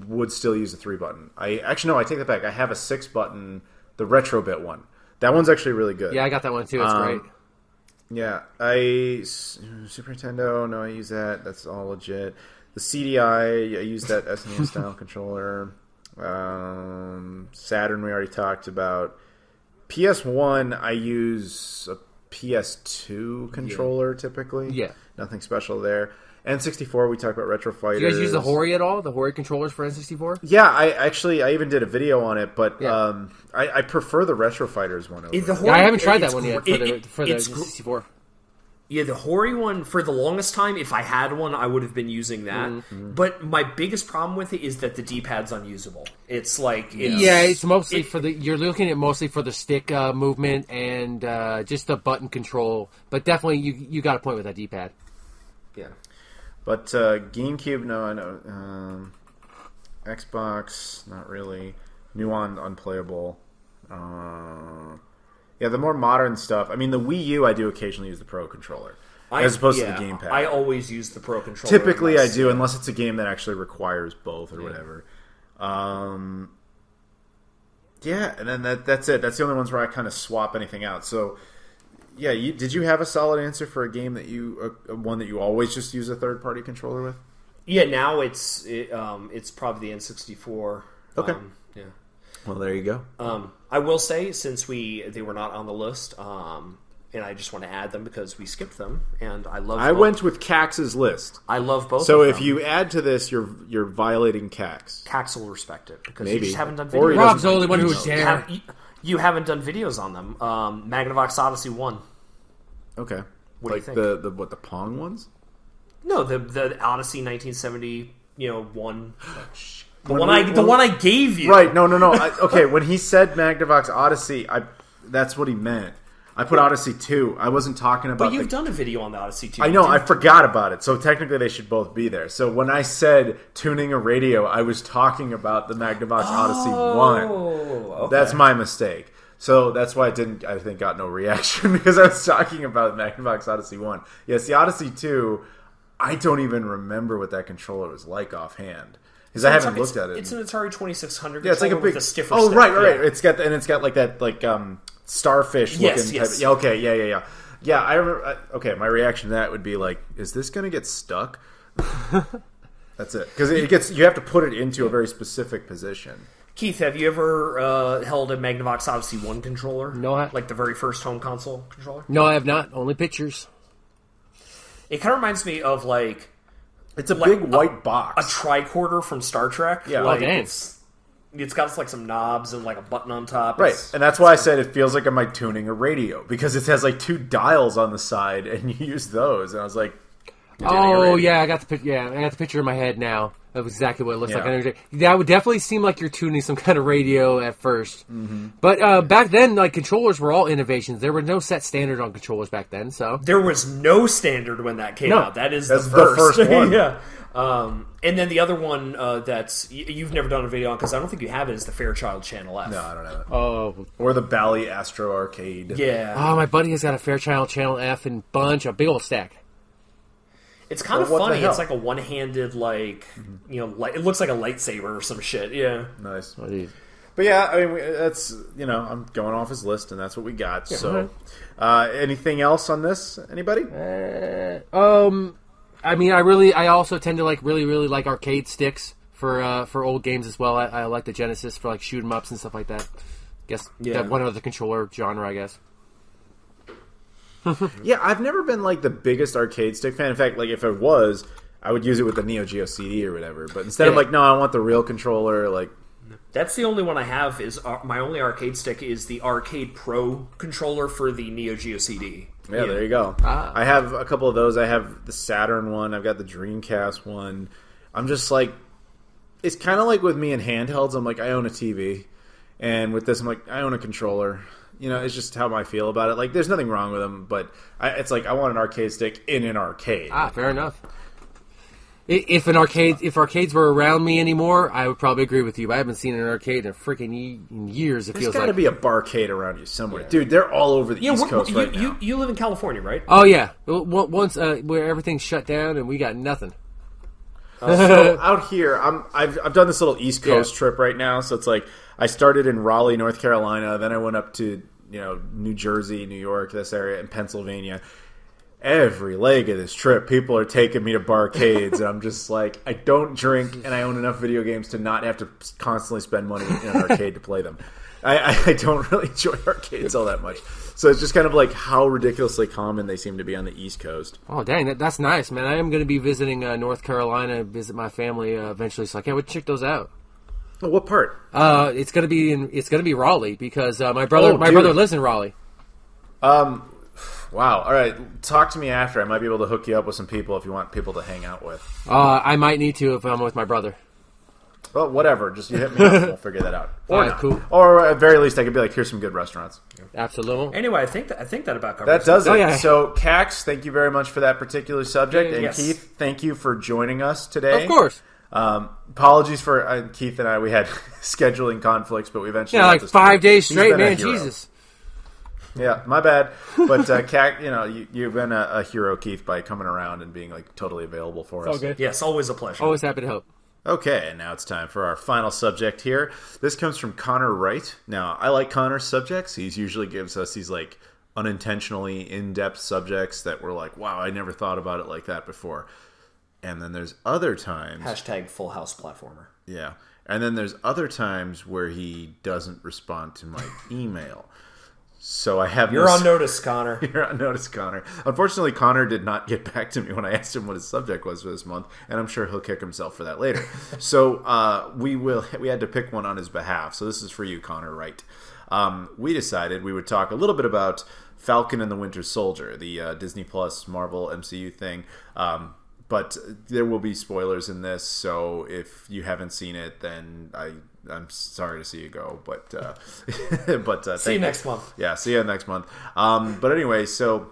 would still use a 3-button. I take that back. I have a 6-button, the Retro Bit one. That one's actually really good. Yeah, I got that one too. It's great. Yeah, Super Nintendo, no, I use that. That's all legit. The CDI, I use that SNES style controller. Saturn, we already talked about. PS1, I use a PS2 controller typically. Yeah. Nothing special there. N64, we talked about Retro Fighters. Do you guys use the Hori at all? The Hori controllers for N64? Yeah, I even did a video on it, but I prefer the Retro Fighters one. I haven't tried that one yet for the N64. Yeah, the Hori one, for the longest time, if I had one, I would have been using that. Mm-hmm. But my biggest problem with it is that the D-pad's unusable. It's like... it's mostly you're looking at mostly for the stick movement and just the button control. But definitely, you got a point with that D-pad. Yeah. But GameCube, no, I know. Xbox, not really. New unplayable. Yeah, the more modern stuff. I mean, the Wii U, I do occasionally use the Pro controller, as opposed to the gamepad. I always use the Pro controller. Typically, I do, unless it's a game that actually requires both or whatever. Yeah, and then that's it. That's the only ones where I kind of swap anything out. So, yeah, did you have a solid answer for a game that one that you always just use a third-party controller with? Yeah, now it's probably the N64. Okay. Yeah. Well, there you go. I will say, since they were not on the list, and I just want to add them because we skipped them, and I love. I went with Cax's list. I love both. So of if them. you add to this, you're violating Cax. Cax will respect it because Maybe. you just haven't done Or videos. he Rob's the doesn't only one who like would you. dare. You haven't done videos on them. Magnavox Odyssey 1. Okay. What do you like think? the Pong ones? No, the Odyssey 1970, one. The When one I gave you. Right. No. Okay, when he said Magnavox Odyssey, that's what he meant. I put Odyssey 2. I wasn't talking about But you've done a video on the Odyssey 2. I know, I forgot about it. So technically they should both be there. So when I said tuning a radio, I was talking about the Magnavox Odyssey 1. Okay. That's my mistake. So that's why I think, got no reaction because I was talking about Magnavox Odyssey 1. Yes, the Odyssey 2, I don't even remember what that controller was like offhand. Because I haven't looked at it. It's an Atari 2600 Yeah, it's like a big with a stiffer Oh, stick. right. Yeah. It's got like that starfish looking Yes. type. Yeah, okay, yeah. Yeah, I remember. Okay, my reaction to that would be like, is this going to get stuck? That's it. Because you have to put it into a very specific position. Keith, have you ever held a Magnavox Odyssey 1 controller? No, like the very first home console controller? No, I have not. Only pictures. It kind of reminds me of like It's a big white a box. tricorder from Star Trek. Yeah. like, Oh, dang. It's got like some knobs and like a button on top. Right, It's- and that's why I said it feels like I'm like tuning a radio because it has like 2 dials on the side, and you use those. And I was like, Oh yeah, I got the picture in my head now of exactly what it looks like. I understand. That would definitely seem like you're tuning some kind of radio at first. Mm-hmm. But back then, like controllers were all innovations. There were no set standard on controllers back then. So There was no standard when that came out. That's the first. first one. Yeah. And then the other one that's you've never done a video on because I don't think you have it is the Fairchild Channel F. no, I don't have it. oh Or the Bally Astro Arcade. Yeah. my buddy has got a Fairchild Channel F and a big old stack. It's kind of Well, what the funny. hell? It's like a one-handed, like, it looks like a lightsaber or some shit. Yeah. Nice. Oh, geez. But yeah, I mean, that's, I'm going off his list, and that's what we got. So, anything else on this? Anybody? I mean, I also tend to really like arcade sticks for old games as well. I like the Genesis for like shoot 'em ups and stuff like that. Guess that one other controller genre, I guess. Yeah, I've never been like the biggest arcade stick fan. In fact, like if I was, I would use it with the Neo Geo CD or whatever. But instead of like, no, I want the real controller. Like, That's the only one I have. Is my only arcade stick is the Arcade Pro controller for the Neo Geo CD. yeah, there you go. I have a couple of those. I have the Saturn one. I've got the Dreamcast one. I'm just like, it's kind of like with me in handhelds. I'm like, I own a TV, and with this, I'm like, I own a controller. It's just how I feel about it. Like, there's nothing wrong with them, but it's like I want an arcade stick in an arcade. Fair enough. If arcades were around me anymore, I would probably agree with you. But I haven't seen an arcade in freaking years. It There's feels got to like be a barcade around you somewhere, dude. They're all over the East Coast right now. You live in California, right? Oh yeah, once where everything's shut down and we got nothing. So out here, I've done this little East Coast trip right now. So it's like I started in Raleigh, North Carolina, then I went up to New Jersey, New York, this area, and Pennsylvania. Every leg of this trip, people are taking me to barcades, and I'm just like, I don't drink, and I own enough video games to not have to constantly spend money in an arcade to play them. I don't really enjoy arcades all that much. So it's just kind of like how ridiculously common they seem to be on the East Coast. Oh dang, that's nice, man. I am going to be visiting North Carolina, visit my family eventually, so I can't wait to check those out. Oh, what part? It's gonna be Raleigh because my brother lives in Raleigh. Wow. All right. Talk to me after. I might be able to hook you up with some people if you want people to hang out with. I might need to if I'm with my brother. Well, whatever. Just you hit me up and we'll figure that out. Or All right, not. cool. Or at very least, I could be like, here's some good restaurants. Absolutely. Anyway, I think that about covers That does it. Oh, yeah. So, Cax, thank you very much for that particular subject. And Yes. Keith, thank you for joining us today. Of course. Apologies for Keith and I. We had scheduling conflicts, but we eventually Yeah, got like this 5 together. days He's straight, been a man. hero. Jesus. Yeah, my bad. But Cax, you've been a hero, Keith, by coming around and being like totally available for us. Okay. Yes, always a pleasure. Always happy to help. Okay, and now it's time for our final subject here. This comes from Connor Wright. Now, I like Connor's subjects. He usually gives us these like unintentionally in-depth subjects that we're like, wow, I never thought about it like that before. And then there's other times... Hashtag Full House Platformer. Yeah. And then there's other times where he doesn't respond to my email. So I have You're on notice, Connor. You're on notice, Connor. Unfortunately, Connor did not get back to me when I asked him what his subject was for this month, and I'm sure he'll kick himself for that later. So we had to pick one on his behalf. So this is for you, Connor, right? We decided we would talk a little bit about Falcon and the Winter Soldier, the Disney Plus Marvel MCU thing. But there will be spoilers in this, so if you haven't seen it, then I'm sorry to see you go. But see you next month. Yeah, see you next month. But anyway, so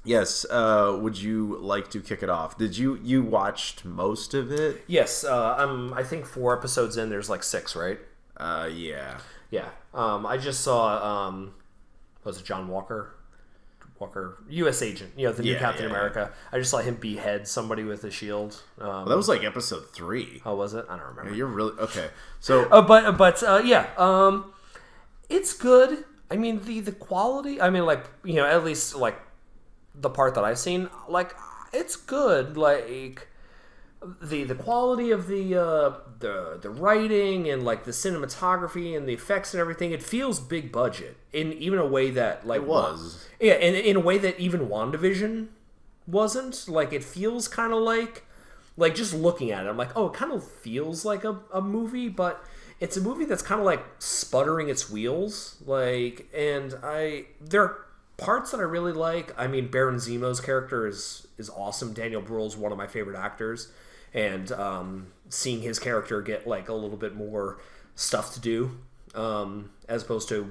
yes, would you like to kick it off? Did you watched most of it? Yes, I think 4 episodes in. There's like 6, right? Yeah. Yeah. I just saw was it John Walker, U.S. agent, the new Captain America. I just saw him behead somebody with a shield. Well, that was like episode 3. Oh, was it? I don't remember. Yeah, you're really okay. So, it's good. I mean, the quality. I mean, at least like the part that I've seen, it's good. Like the quality of the writing and like the cinematography and the effects and everything, it feels big budget in even a way that it was. Yeah, and in a way that even WandaVision wasn't. Like it feels kind of like just looking at it, I'm like, oh, it kind of feels like a movie, but it's a movie that's kind of like sputtering its wheels. And there are parts that I really like. I mean, Baron Zemo's character is awesome. Daniel Bruhl's one of my favorite actors. And seeing his character get like a little bit more stuff to do, as opposed to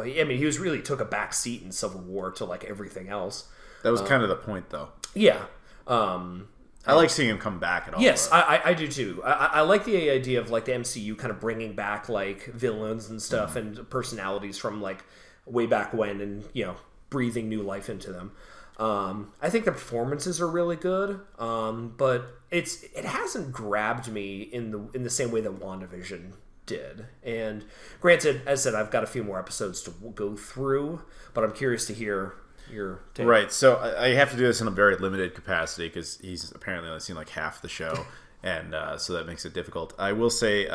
he was really took a back seat in Civil War to like everything else. That was kind of the point, though. Yeah. I like seeing him come back at all. Yes, I do too. I like the idea of like the MCU kind of bringing back like villains and stuff and personalities from like way back when, and breathing new life into them. I think the performances are really good, but it hasn't grabbed me in the same way that WandaVision did. And granted, as I said, I've got a few more episodes to go through, but I'm curious to hear your take. Right, so I have to do this in a very limited capacity because he's apparently only seen like half the show, and so that makes it difficult. I will say,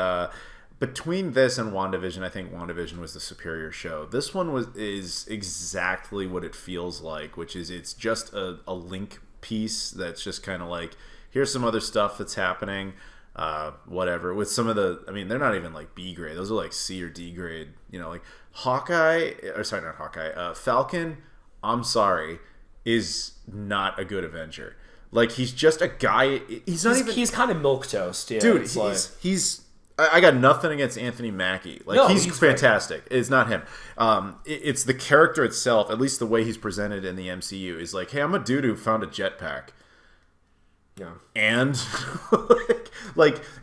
between this and WandaVision, I think WandaVision was the superior show. This one is exactly what it feels like, which is it's just a link piece that's just kind of like, here's some other stuff that's happening, whatever. With some of they're not even like B grade. Those are like C or D grade. Like Falcon, I'm sorry, is not a good Avenger. Like, he's just a guy. He's kind of milquetoast, yeah. Dude, he's I got nothing against Anthony Mackie. Like, no, he's fantastic. Great. It's not him. It's the character itself, at least the way he's presented in the MCU, is like, hey, I'm a dude who found a jetpack. Yeah. And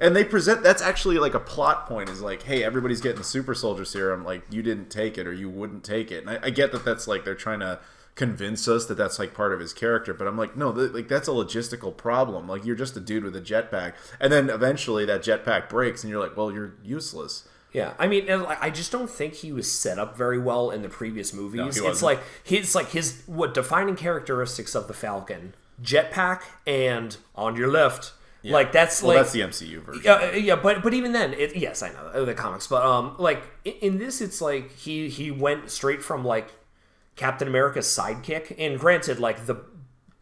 and they present, that's actually like a plot point, is like, hey, everybody's getting the super soldier serum, like, you didn't take it or you wouldn't take it. And I get that that's like they're trying to convince us that that's like part of his character, but I'm like, no, that's a logistical problem. Like, you're just a dude with a jetpack, and then eventually that jetpack breaks and you're like, well, you're useless. Yeah, I mean, I just don't think he was set up very well in the previous movies. No, it's like his defining characteristics of the Falcon: jetpack and on your left. Yeah. Like, that's that's the MCU version. Yeah, but even then, yes, I know the comics, but like in this, it's like he went straight from like Captain America's sidekick, and granted, like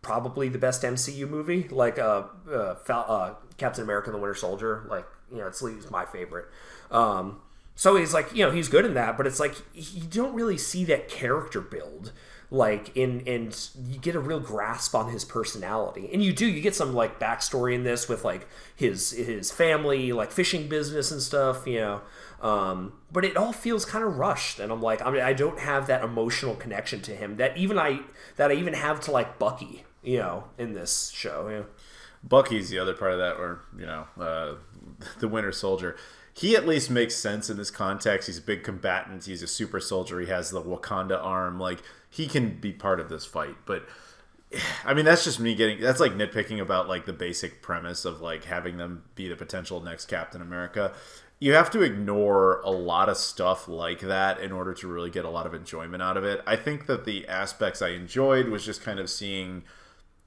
probably the best MCU movie, like Captain America and the Winter Soldier, like, it's my favorite. So he's like, he's good in that, but it's like you don't really see that character build, like and you get a real grasp on his personality, and you get some like backstory in this with like his family, like fishing business and stuff, but it all feels kind of rushed, and I'm like, I don't have that emotional connection to him that I even have to like Bucky, in this show. Yeah. Bucky's the other part of that, or the Winter Soldier. He at least makes sense in this context. He's a big combatant. He's a super soldier. He has the Wakanda arm. Like, he can be part of this fight. But I mean, that's just me that's like nitpicking about like the basic premise of like having them be the potential next Captain America. You have to ignore a lot of stuff like that in order to really get a lot of enjoyment out of it. I think that the aspects I enjoyed was just kind of seeing,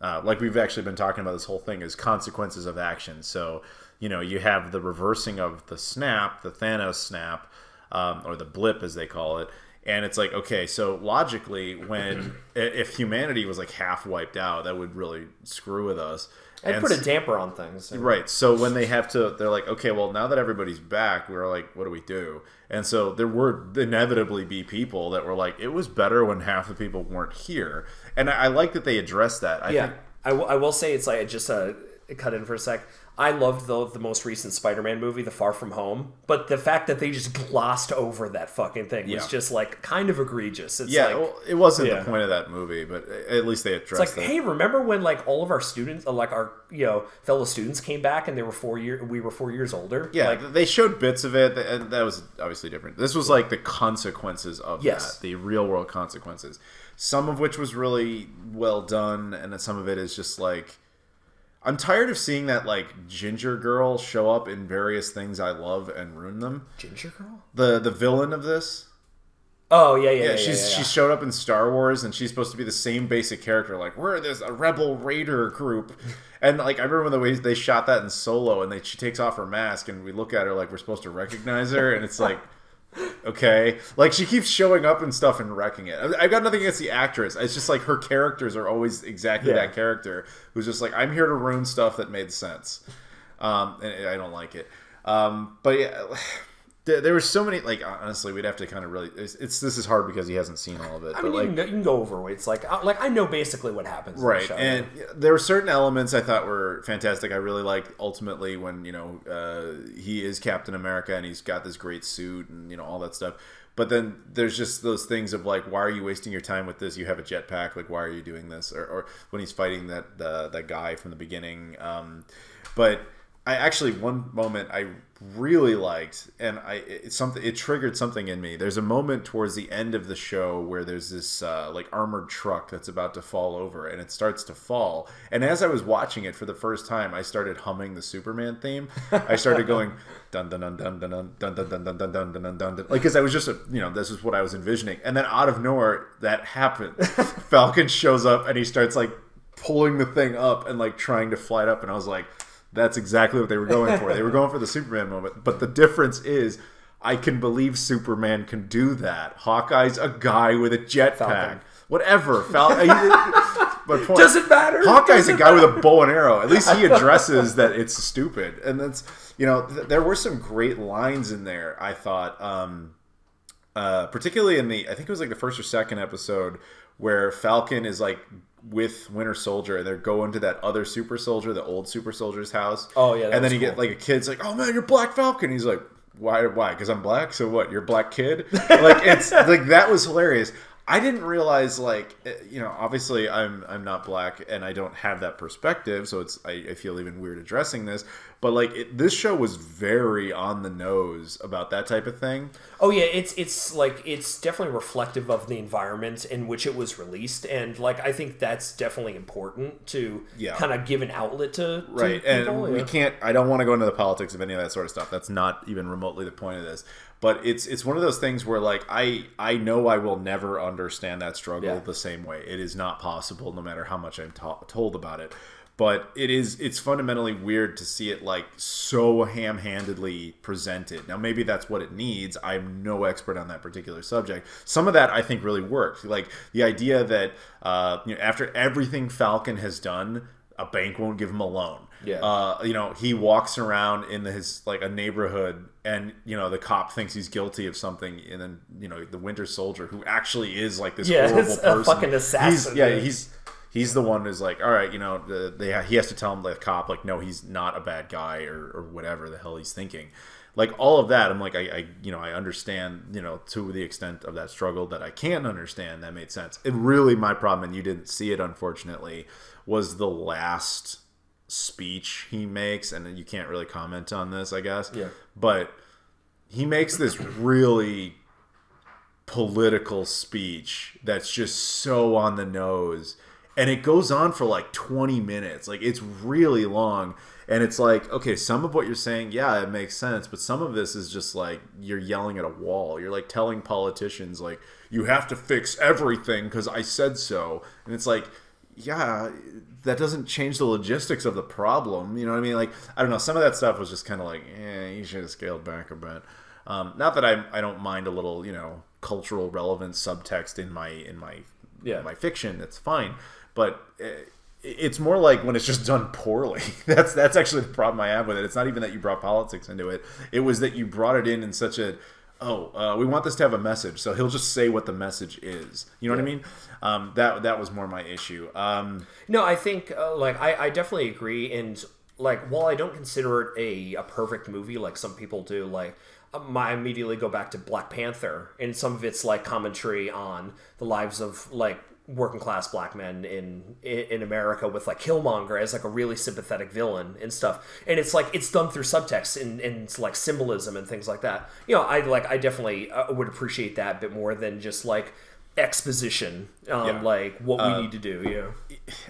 like we've actually been talking about this whole thing, is consequences of action. So, you have the reversing of the snap, the Thanos snap, or the blip as they call it, And it's like, okay, so logically, when if humanity was like half wiped out, that would really screw with us. And put a damper on things. Right. So when they have to, they're like, okay, well, now that everybody's back, we're like, what do we do? And so there would inevitably be people that were like, it was better when half the people weren't here. And I like that they addressed that. I think, I will say, it's like, just cut in for a sec. I loved the most recent Spider-Man movie, The Far From Home, but the fact that they just glossed over that fucking thing was just like kind of egregious. It's like, well, it wasn't the point of that movie, but at least they addressed it. It's like, hey, remember when like all of our students, like our fellow students came back and we were 4 years older? Yeah, like, they showed bits of it, and that was obviously different. This was like the consequences of that, the real world consequences. Some of which was really well done, and then some of it is just like, I'm tired of seeing that like ginger girl show up in various things I love and ruin them. Ginger girl? The villain of this. Oh yeah. She showed up in Star Wars, and she's supposed to be the same basic character. Like, we're a rebel raider group, and like I remember the way they shot that in Solo, and she takes off her mask, and we look at her like we're supposed to recognize her, and it's like, okay, like she keeps showing up and stuff and wrecking it. I've got nothing against the actress. It's just like her characters are always exactly that character who's just like, I'm here to ruin stuff that made sense, and I don't like it. But yeah, there were so many. Like, honestly, we'd have to kind of really. This is hard because he hasn't seen all of it. I mean, you can go over it. It's like I know basically what happens. Right, in the show, and there were certain elements I thought were fantastic. I really liked ultimately when he is Captain America and he's got this great suit and all that stuff. But then there's just those things of like, why are you wasting your time with this? You have a jetpack. Like, why are you doing this? Or when he's fighting that guy from the beginning. But I actually, one moment I really liked, and it triggered something in me. There's a moment towards the end of the show where there's this like armored truck that's about to fall over, and it starts to fall. And as I was watching it for the first time, I started humming the Superman theme. I started going dun dun dun dun dun dun dun dun dun dun dun dun dun dun, like, because I was just this is what I was envisioning. And then out of nowhere, that happened. Falcon shows up and he starts like pulling the thing up and like trying to fly it up, and I was like, that's exactly what they were going for. They were going for the Superman moment. But the difference is, I can believe Superman can do that. Hawkeye's a guy with a jetpack. Whatever. Doesn't matter. Hawkeye's a guy with a bow and arrow. At least he addresses that it's stupid. And that's, there were some great lines in there, I thought. Particularly in I think it was like the first or second episode, where Falcon is like with Winter Soldier, and they're going to that other super soldier, the old super soldier's house. Oh yeah, and then you get like a kid's like, "Oh man, you're Black Falcon." He's like, "Why? Because I'm black. So what? You're a black kid?" Like, it's like, that was hilarious. I didn't realize, like, obviously I'm not black and I don't have that perspective, so I feel even weird addressing this. But like, this show was very on the nose about that type of thing. Oh yeah, it's definitely reflective of the environment in which it was released, and like I think that's definitely important to kind of give an outlet to right. To people. And we can't. I don't want to go into the politics of any of that sort of stuff. That's not even remotely the point of this. But it's one of those things where, like, I know I will never understand that struggle the same way. It is not possible, no matter how much I'm told about it. But it's fundamentally weird to see it like so ham-handedly presented. Now, maybe that's what it needs. I'm no expert on that particular subject. Some of that I think really worked. Like the idea that after everything Falcon has done, a bank won't give him a loan. Yeah. He walks around in his like a neighborhood, and the cop thinks he's guilty of something, and then the Winter Soldier, who actually is like this horrible person, a fucking assassin. He's the one who's like, all right, he has to tell him, the cop, like, no, he's not a bad guy or whatever the hell he's thinking. Like, all of that, I'm like, I understand, to the extent of that struggle that I can understand, that made sense. And really my problem, and you didn't see it, unfortunately, was the last speech he makes, and you can't really comment on this, I guess. Yeah. But he makes this really political speech that's just so on the nose. And it goes on for like 20 minutes. Like, it's really long. And it's like, okay, some of what you're saying, yeah, it makes sense. But some of this is just like, you're yelling at a wall. You're like telling politicians, like, you have to fix everything because I said so. And it's like, yeah, that doesn't change the logistics of the problem. You know what I mean? Like, I don't know. Some of that stuff was just kind of like, you should have scaled back a bit. Not that I don't mind a little, cultural relevant subtext in my fiction. That's fine, but it's more like when it's just done poorly. That's actually the problem I have with it. It's not even that you brought politics into it. It was that you brought it in such a we want this to have a message, so he'll just say what the message is. You know what I mean? That was more my issue. No, I think I definitely agree, and while I don't consider it a perfect movie like some people do, I immediately go back to Black Panther, and some of its commentary on the lives of working class black men in America, with Killmonger as a really sympathetic villain and stuff, and it's it's done through subtext and symbolism and things like that. I definitely would appreciate that a bit more than just exposition on what we need to do.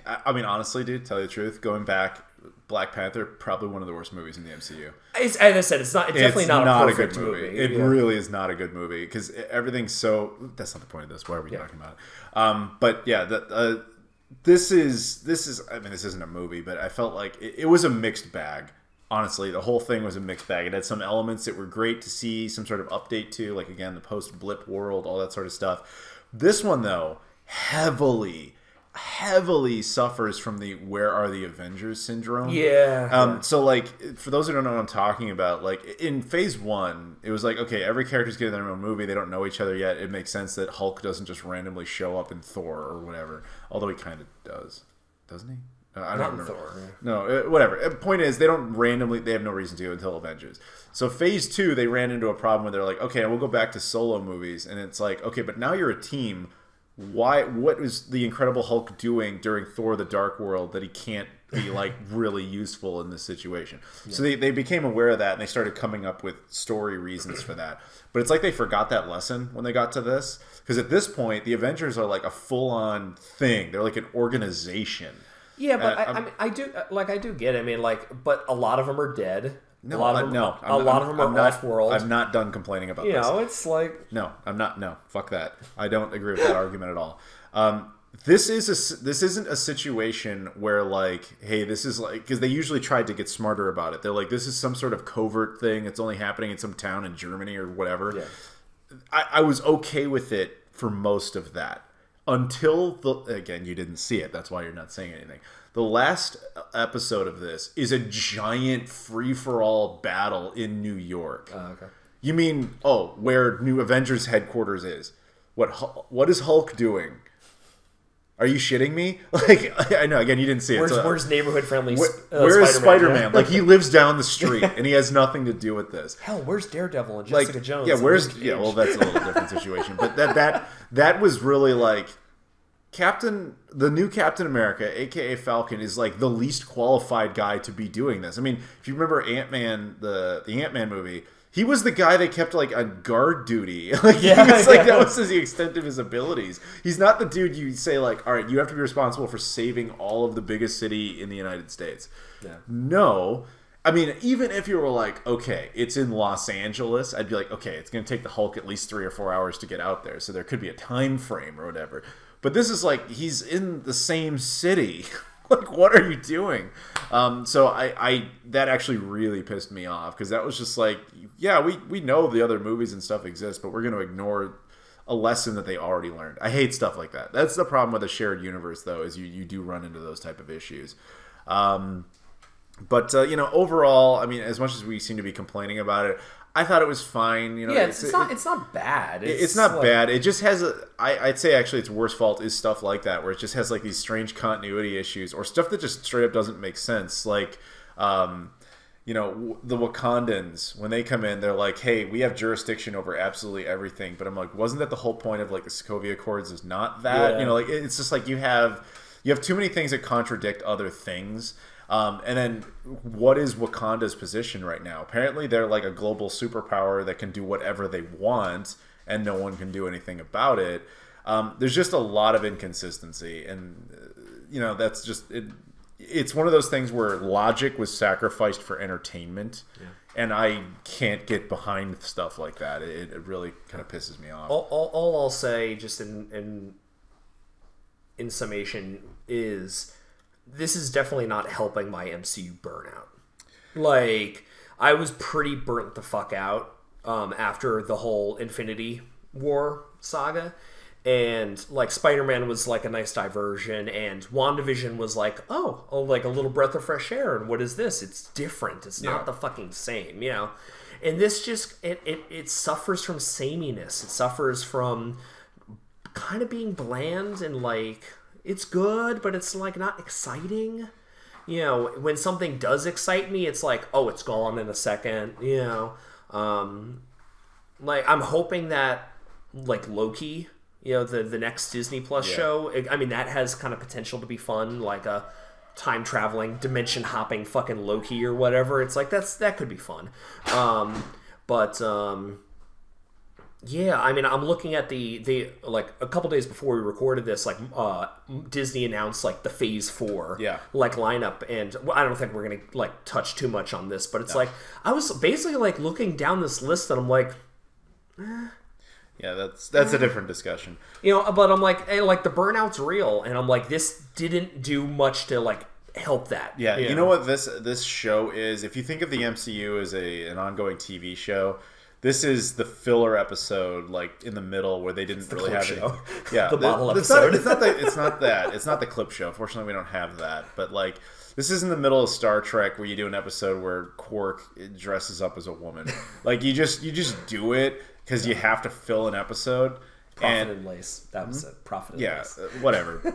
I mean, honestly, dude, tell you the truth, going back, Black Panther, probably one of the worst movies in the MCU. As I said, it's definitely not a perfect good movie. It really is not a good movie, because everything's so... That's not the point of this. Why are we talking about it? But yeah, this is... I mean, this isn't a movie, but I felt like it was a mixed bag. Honestly, the whole thing was a mixed bag. It had some elements that were great to see, some sort of update to, again, the post-blip world, all that sort of stuff. This one, though, heavily suffers from the "where are the Avengers" syndrome. So for those who don't know what I'm talking about, in phase 1, it was okay, every character's getting their own movie, they don't know each other yet. It makes sense that Hulk doesn't just randomly show up in Thor or whatever, although he kind of doesn't he? I don't remember. Thor. No, whatever. The point is, they have no reason to until Avengers. So phase 2, they ran into a problem where they're okay, we'll go back to solo movies, and it's okay, but now you're a team. What is the Incredible Hulk doing during Thor: The Dark World that he can't be really useful in this situation? Yeah. So they became aware of that, and they started coming up with story reasons for that. But it's they forgot that lesson when they got to this, because at this point the Avengers are a full-on thing. They're an organization. Yeah, but I do get it. I mean, but a lot of them are dead. No, a lot of them are off-world. I'm not done complaining about this. It's No, I'm not. No, fuck that. I don't agree with that argument at all. This isn't a situation where hey, this is because they usually tried to get smarter about it. They're this is some sort of covert thing. It's only happening in some town in Germany or whatever. Yeah. I was okay with it for most of that until again, you didn't see it. That's why you're not saying anything. The last episode of this is a giant free-for-all battle in New York. Okay. You mean, where New Avengers headquarters is? What is Hulk doing? Are you shitting me? I know, again, you didn't see it. Where's neighborhood-friendly Where is Spider-Man? Yeah. He lives down the street, and he has nothing to do with this. Hell, where's Daredevil and Jessica Jones? Yeah, well, that's a little different situation. But that was really the new Captain America, aka Falcon, is the least qualified guy to be doing this. I mean, if you remember Ant-Man, the Ant-Man movie, he was the guy they kept on guard duty. That was the extent of his abilities. He's not the dude you say all right, you have to be responsible for saving all of the biggest city in the United States. Yeah. No. I mean, even if you were okay, it's in Los Angeles, I'd be okay, it's going to take the Hulk at least 3 or 4 hours to get out there, so there could be a time frame or whatever. But this is he's in the same city. What are you doing? So I that actually really pissed me off, because that was just yeah, we know the other movies and stuff exist, but we're going to ignore a lesson that they already learned. I hate stuff like that. That's the problem with a shared universe, though, is you do run into those type of issues. But overall, I mean, as much as we seem to be complaining about it, I thought it was fine. It's not bad. It's not bad. It just has I'd say actually its worst fault is stuff like that, where it just has these strange continuity issues, or stuff that just straight up doesn't make sense. The Wakandans, when they come in, they're hey, we have jurisdiction over absolutely everything. But I'm wasn't that the whole point of the Sokovia Accords? Is not that? Yeah. It's just you have too many things that contradict other things. And then, what is Wakanda's position right now? Apparently, they're a global superpower that can do whatever they want, and no one can do anything about it. There's just a lot of inconsistency, and that's just it. It's one of those things where logic was sacrificed for entertainment, and I can't get behind stuff like that. It really kind of pisses me off. All I'll say, just in summation, is this is definitely not helping my MCU burnout. I was pretty burnt the fuck out after the whole Infinity War saga. And, like, Spider-Man was, like, a nice diversion, and WandaVision was like, oh, like, a little breath of fresh air, and what is this? It's different. It's not the fucking same, you know? And this just, it suffers from sameness. It suffers from kind of being bland, and, like, it's good, but it's, like, not exciting. You know, when something does excite me, it's like, oh, it's gone in a second, you know? Like, I'm hoping that, like, Loki... You know, the next Disney Plus show, I mean, that has kind of potential to be fun, like a time-traveling, dimension-hopping fucking Loki or whatever. It's like, that could be fun. Yeah, I mean, I'm looking at the like, a couple days before we recorded this, like, Disney announced, like, the Phase 4, like, lineup, and I don't think we're going to, like, touch too much on this, but it's like, I was basically, like, looking down this list, and I'm like, Yeah, that's a different discussion. You know, but I'm like, hey, like, the burnout's real, and I'm like, this didn't do much to, like, help that. Yeah, you know what this show is? If you think of the MCU as an ongoing TV show, this is the filler episode, like, in the middle where they didn't really have show. Yeah, the bottle episode. It's not that. It's not the clip show. Fortunately, we don't have that. But, like, this is in the middle of Star Trek where you do an episode where Quark dresses up as a woman. Like, you just do it because you have to fill an episode. Profit and lace. That was it. Profit and lace. Whatever.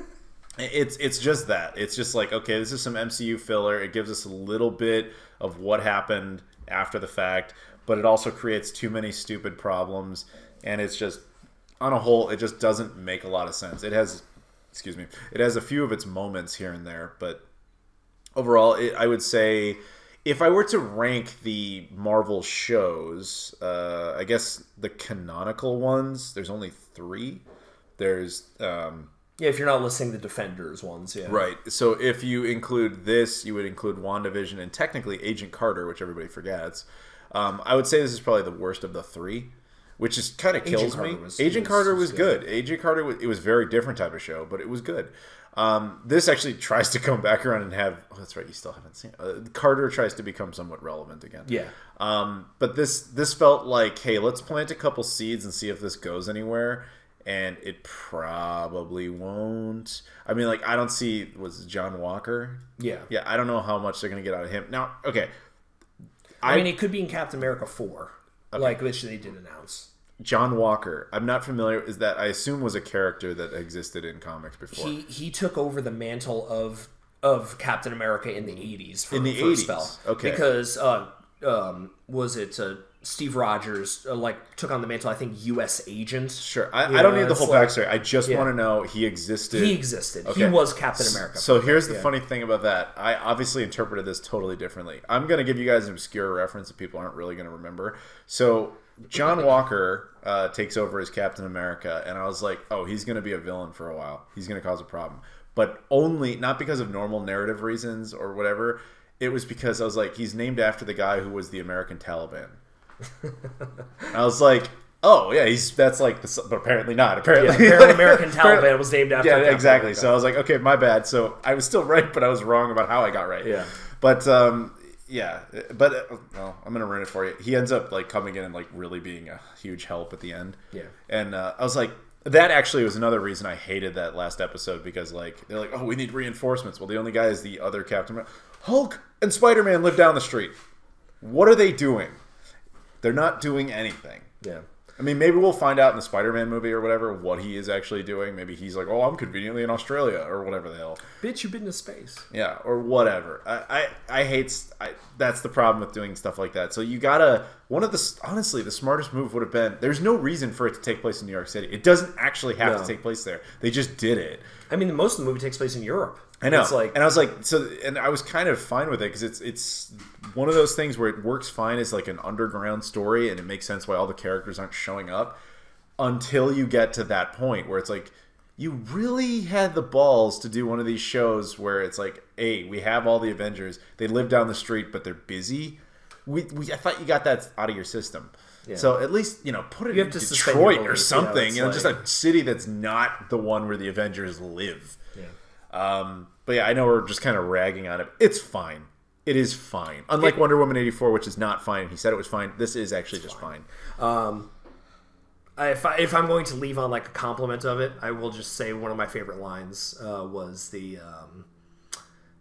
It's just that. It's just like, okay, this is some MCU filler. It gives us a little bit of what happened after the fact, but it also creates too many stupid problems, and it's just, on a whole, it just doesn't make a lot of sense. It has a few of its moments here and there, but overall, I would say, if I were to rank the Marvel shows, I guess the canonical ones, there's only 3. There's... yeah, if you're not listing the Defenders ones, yeah. Right. So if you include this, you would include WandaVision and technically Agent Carter, which everybody forgets. I would say this is probably the worst of the 3, which just kind of kills me. Agent Carter was good. Agent Carter, it was a very different type of show, but it was good. This actually tries to come back around and have... Oh, that's right, you still haven't seen it. Carter tries to become somewhat relevant again. Yeah. But this felt like, hey, let's plant a couple seeds and see if this goes anywhere. And it probably won't. I mean, like, I don't see... Was it John Walker? Yeah. Yeah, I don't know how much they're going to get out of him. Now, okay. I mean, it could be in Captain America 4. Okay. Like, which they did announce. John Walker, I'm not familiar. Is that, I assume, was a character that existed in comics before. He took over the mantle of Captain America in the 80s for a spell. Okay. Because was it Steve Rogers took on the mantle? I think U.S. agent. Sure. I don't need the whole backstory. I just want to know he existed. He existed. Okay. He was Captain America. So here's the funny thing about that. I obviously interpreted this totally differently. I'm going to give you guys an obscure reference that people aren't really going to remember. So John Walker takes over as Captain America, and I was like, oh, he's going to be a villain for a while. He's going to cause a problem. But only, not because of normal narrative reasons or whatever. It was because I was like, he's named after the guy who was the American Taliban. I was like, oh yeah, that's like but apparently not. Apparently, American Taliban was named after. Yeah, exactly. So I was like, okay, my bad. So I was still right, but I was wrong about how I got right. Yeah. But yeah, but well, I'm gonna ruin it for you. He ends up like coming in and like really being a huge help at the end. Yeah. And I was like, that actually was another reason I hated that last episode, because like they're like, oh, we need reinforcements. Well, the only guy is the other Captain America. Hulk and Spider-Man live down the street. What are they doing? They're not doing anything. Yeah. I mean, maybe we'll find out in the Spider-Man movie or whatever what he is actually doing. Maybe he's like, oh, I'm conveniently in Australia or whatever the hell. Bitch, you've been to space. Yeah, or whatever. I hate... that's the problem with doing stuff like that. So you gotta... Honestly, the smartest move would have been... There's no reason for it to take place in New York City. It doesn't actually have to take place there. They just did it. I mean, most of the movie takes place in Europe. I know. And I was like... And I was kind of fine with it, because it's one of those things where it works fine as like an underground story, and it makes sense why all the characters aren't showing up, until you get to that point where it's like, you really had the balls to do one of these shows where it's like, hey, we have all the Avengers, they live down the street, but they're busy. I thought you got that out of your system. Yeah. So at least, put it in Detroit or something. Just a city that's not the one where the Avengers live. Yeah. But yeah, I know we're just kind of ragging on it. It's fine. It is fine. Unlike Wonder Woman 84, which is not fine. He said it was fine. This is actually just fine. If I'm going to leave on like a compliment of it, I will just say one of my favorite lines was the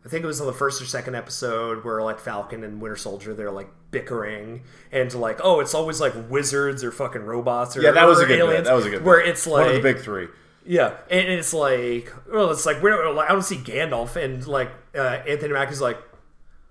I think it was on the first or second episode where like Falcon and Winter Soldier, they're like bickering and like, oh, it's always like wizards or fucking robots or that was a good aliens. Bit. That was a good where bit. It's like one of the big three. Yeah, and it's like, well, it's like I don't see Gandalf, and like Anthony Mackie's like,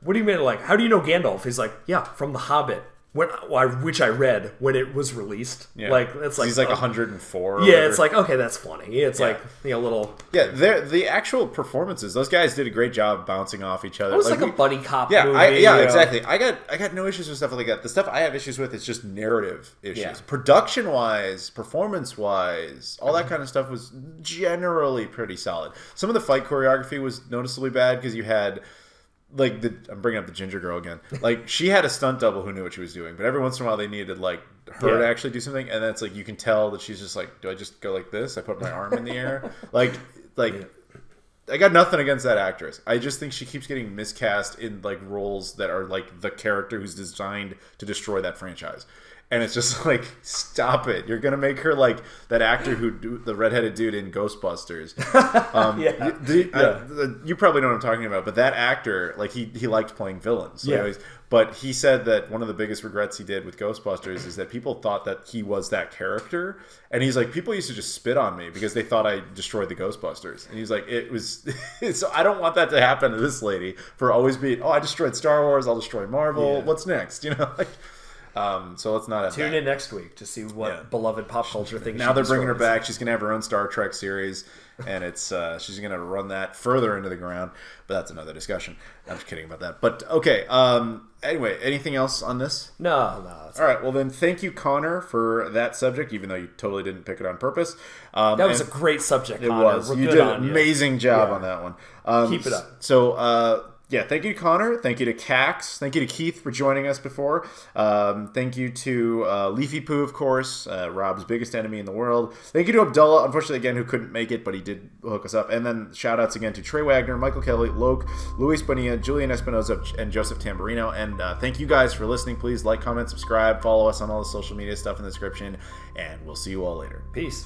what do you mean? Like, how do you know Gandalf? He's like, yeah, from The Hobbit. Which I read when it was released. Yeah. Like it's like he's like 104. Yeah, it's like, okay, that's funny. It's like little. Yeah, the actual performances. Those guys did a great job bouncing off each other. It was like a buddy cop. Yeah, movie, exactly. I got no issues with stuff like that. The stuff I have issues with is just narrative issues. Yeah. Production wise, performance wise, all that kind of stuff was generally pretty solid. Some of the fight choreography was noticeably bad because you had. Like I'm bringing up the ginger girl again. Like she had a stunt double who knew what she was doing, but every once in a while they needed like her to actually do something, and then it's like you can tell that she's just like, do I just go like this? I put my arm in the air, like. I got nothing against that actress. I just think she keeps getting miscast in like roles that are like the character who's designed to destroy that franchise. And it's just like, stop it. You're going to make her like that actor the redheaded dude in Ghostbusters. You probably know what I'm talking about. But that actor, like he liked playing villains. So anyways, but he said that one of the biggest regrets he did with Ghostbusters is that people thought that he was that character. And he's like, people used to just spit on me because they thought I destroyed the Ghostbusters. And he's like, it was... so I don't want that to happen to this lady for always being, I destroyed Star Wars, I'll destroy Marvel. Yeah. What's next? You know, like... so let's not have Tune in next week to see what beloved pop culture things. Now they're bringing her back. She's gonna have her own Star Trek series, and it's she's gonna run that further into the ground. But that's another discussion. I'm just kidding about that. But okay. Anyway, anything else on this? No. All right. Well, then, thank you, Connor, for that subject. Even though you totally didn't pick it on purpose. That was a great subject. It Connor. was. You did an amazing job on that one. Keep it up. So. Yeah, thank you to Connor. Thank you to Cax. Thank you to Keith for joining us before. Thank you to Leafy Poo, of course, Rob's biggest enemy in the world. Thank you to Abdullah, unfortunately, again, who couldn't make it, but he did hook us up. And then shout-outs again to Trey Wagner, Michael Kelly, Loke, Luis Bonilla, Julian Espinoza, and Joseph Tamburino. And thank you guys for listening. Please like, comment, subscribe, follow us on all the social media stuff in the description, and we'll see you all later. Peace.